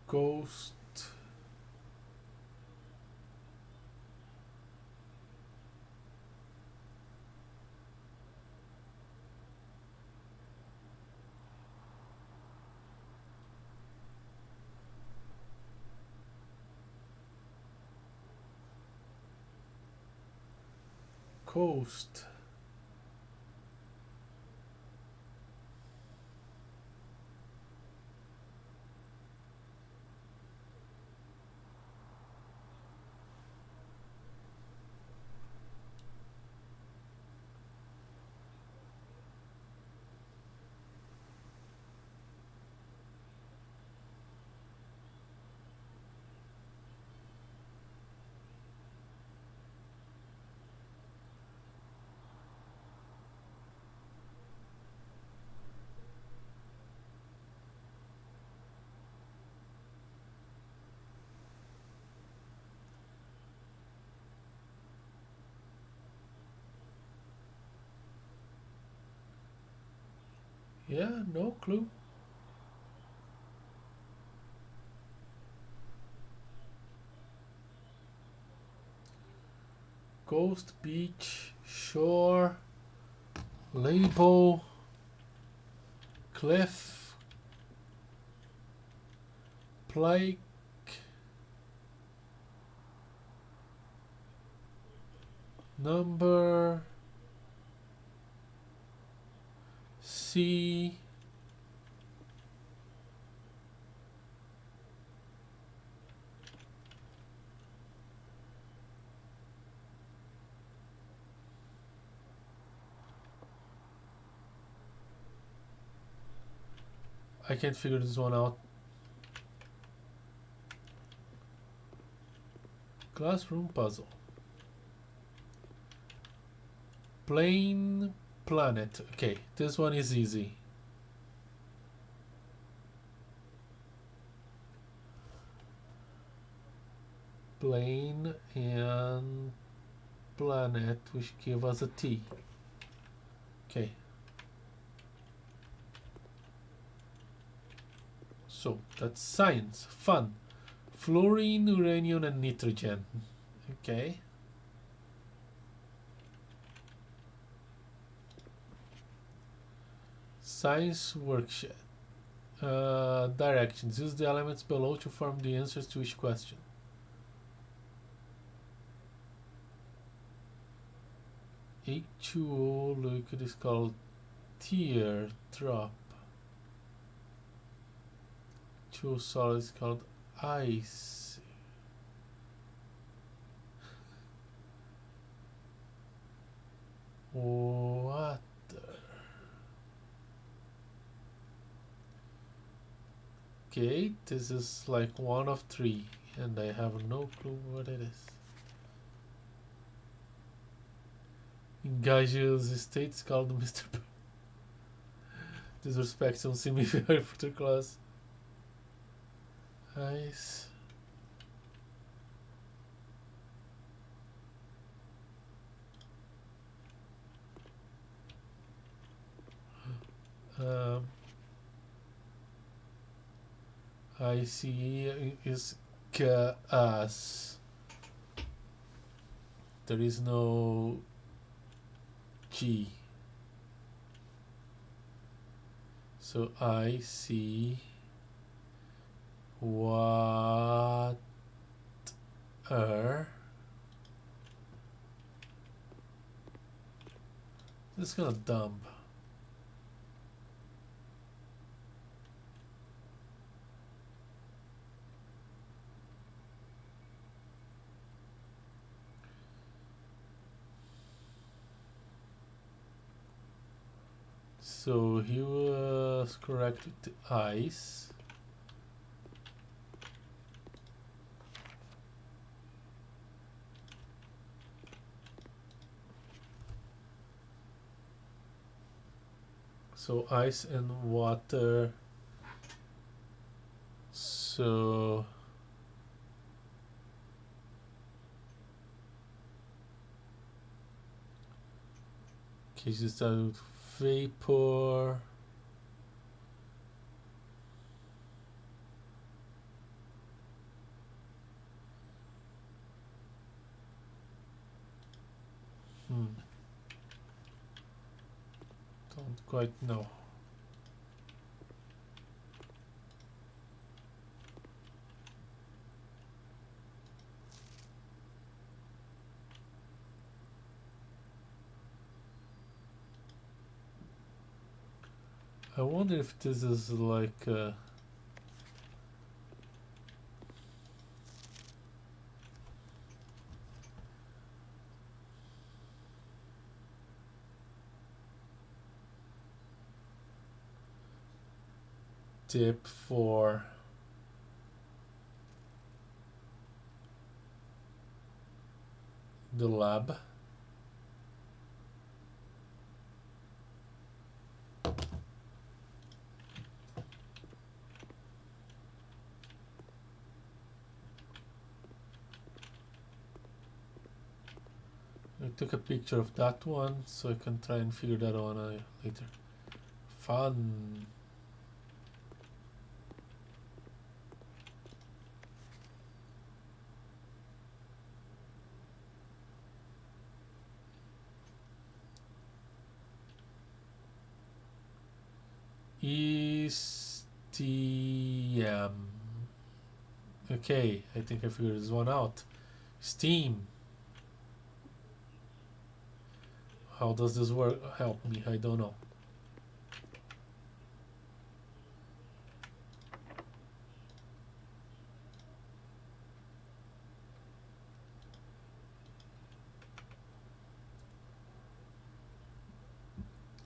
Ghost. Coast. Yeah, no clue. Ghost, beach, shore, label, cliff, plague, number, sea, I can't figure this one out. Classroom puzzle. Plane, planet. Okay, this one is easy. Plane and planet, which give us a T. Okay. So that's science, fun. Fluorine, uranium, and nitrogen. Okay. Science worksheet. Directions. Use the elements below to form the answers to each question. H2O liquid is called teardrop. H2O solid is called ice. Water. Okay, this is like one of three, and I have no clue what it is. In gaseous state, it's called Mr. Disrespect on semi-very future class. Ice. ICE is gas. There is no G. So I see water. This is kind of dumb. So he was correct with the ice. So ice and water. So cases start with vapor. Don't quite know. I wonder if this is like tip for the lab. I took a picture of that one so I can try and figure that one out later. Fun. STM. Okay, I think I figured this one out. Steam. How does this work? Help me, I don't know.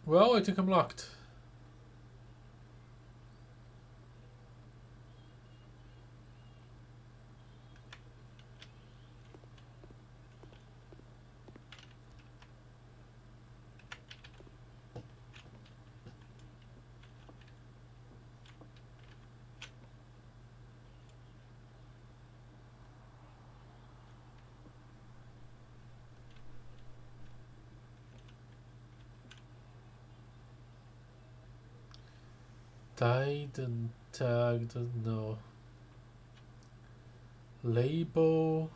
Well, I think I'm locked. Tied and tagged, no. Label.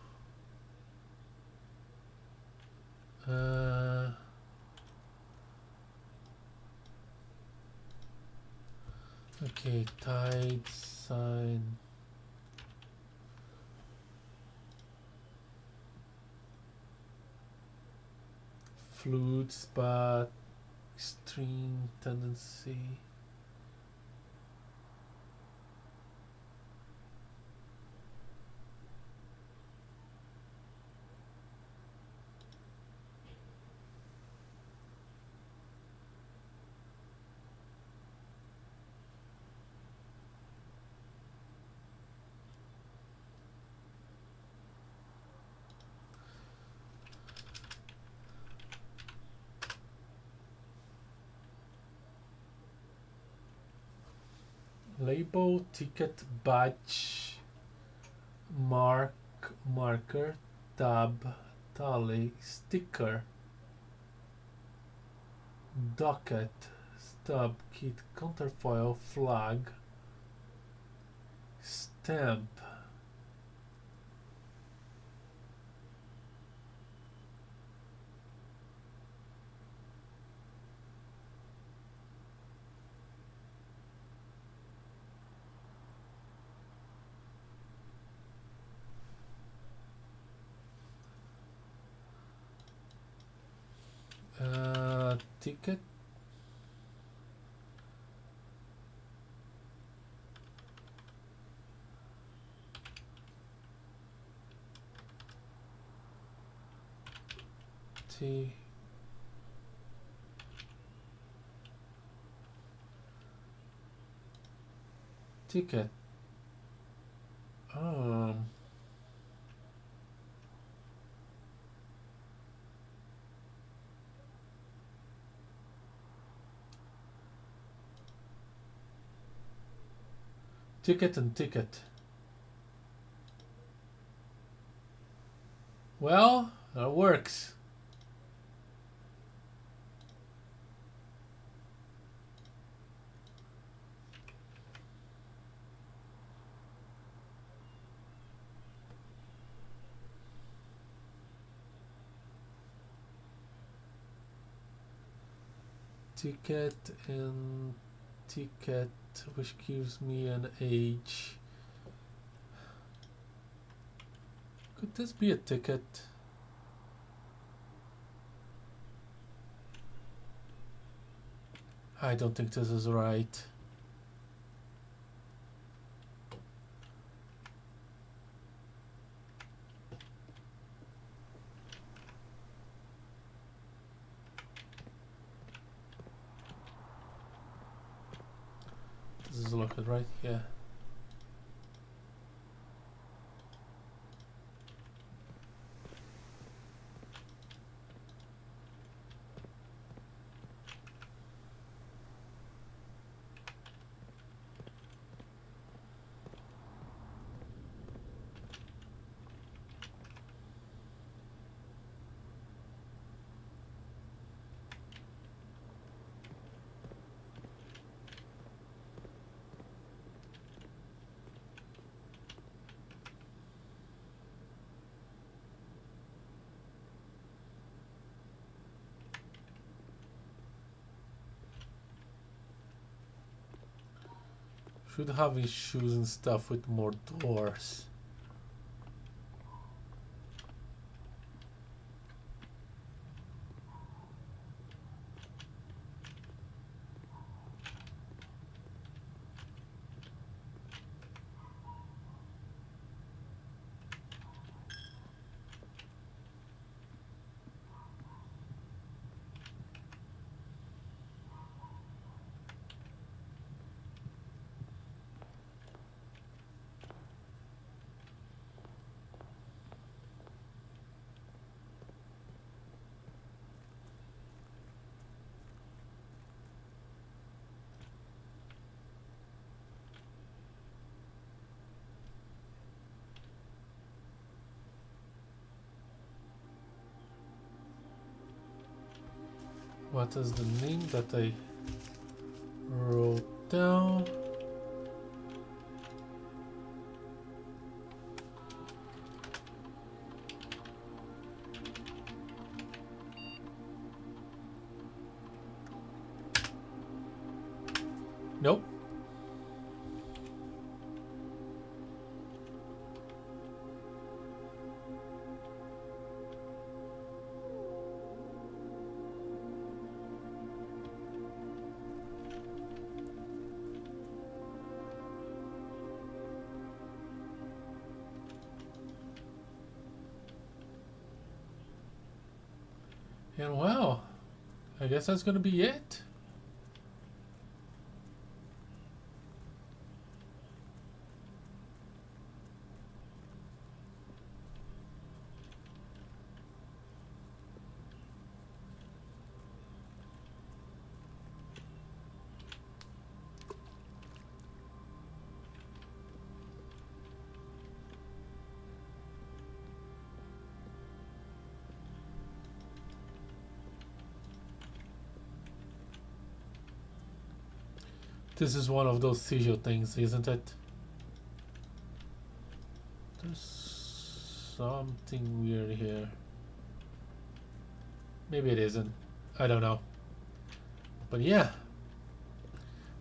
Okay, tied sign. Fluid spot. Extreme tendency. Label, ticket, badge, marker, tab, tally, sticker, docket, stub, kit, counterfoil, flag, stamp. Ticket. Ticket. Ticket and ticket. Well, that works. Ticket and ticket, which gives me an age. Could this be a ticket? I don't think this is right. This is locked, right? Yeah. Should have issues and stuff with more doors. What is the name that I wrote down? Nope. And well, I guess that's gonna be it. This is one of those seizure things, isn't it? There's something weird here. Maybe it isn't. I don't know. But yeah,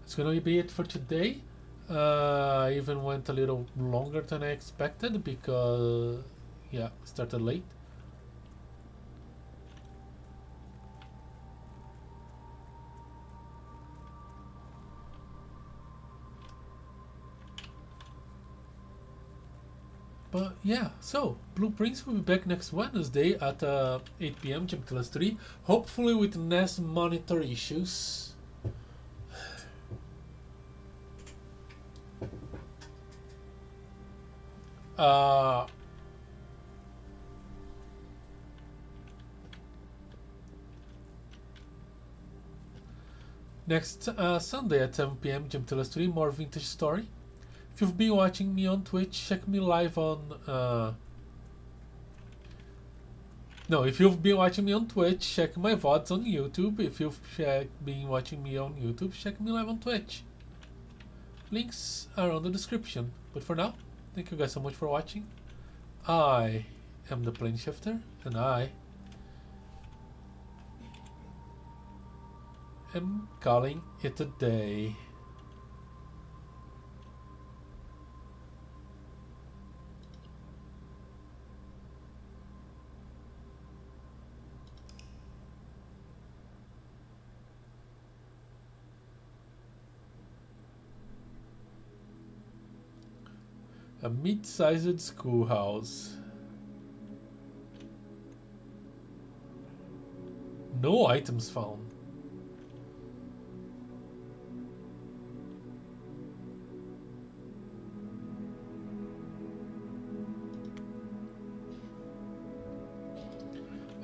it's gonna be it for today. I even went a little longer than I expected because, yeah, started late. But yeah, so Blueprints will be back next Wednesday at 8 p.m. Chapter 3, hopefully with less monitor issues. Next Sunday at 7 p.m. Chapter 3, more Vintage Story. If you've been watching me on Twitch, check me live on... No, if you've been watching me on Twitch, check my VODs on YouTube. If you've been watching me on YouTube, check me live on Twitch. Links are on the description. But for now, thank you guys so much for watching. I am the Plane Shifter, and I am calling it a day. A mid-sized schoolhouse. No items found.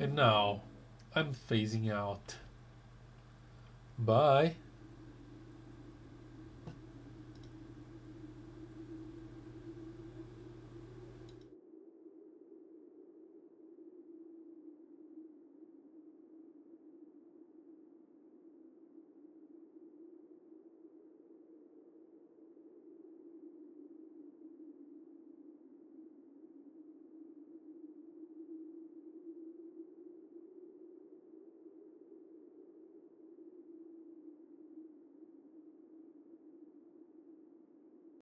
And now I'm phasing out. Bye.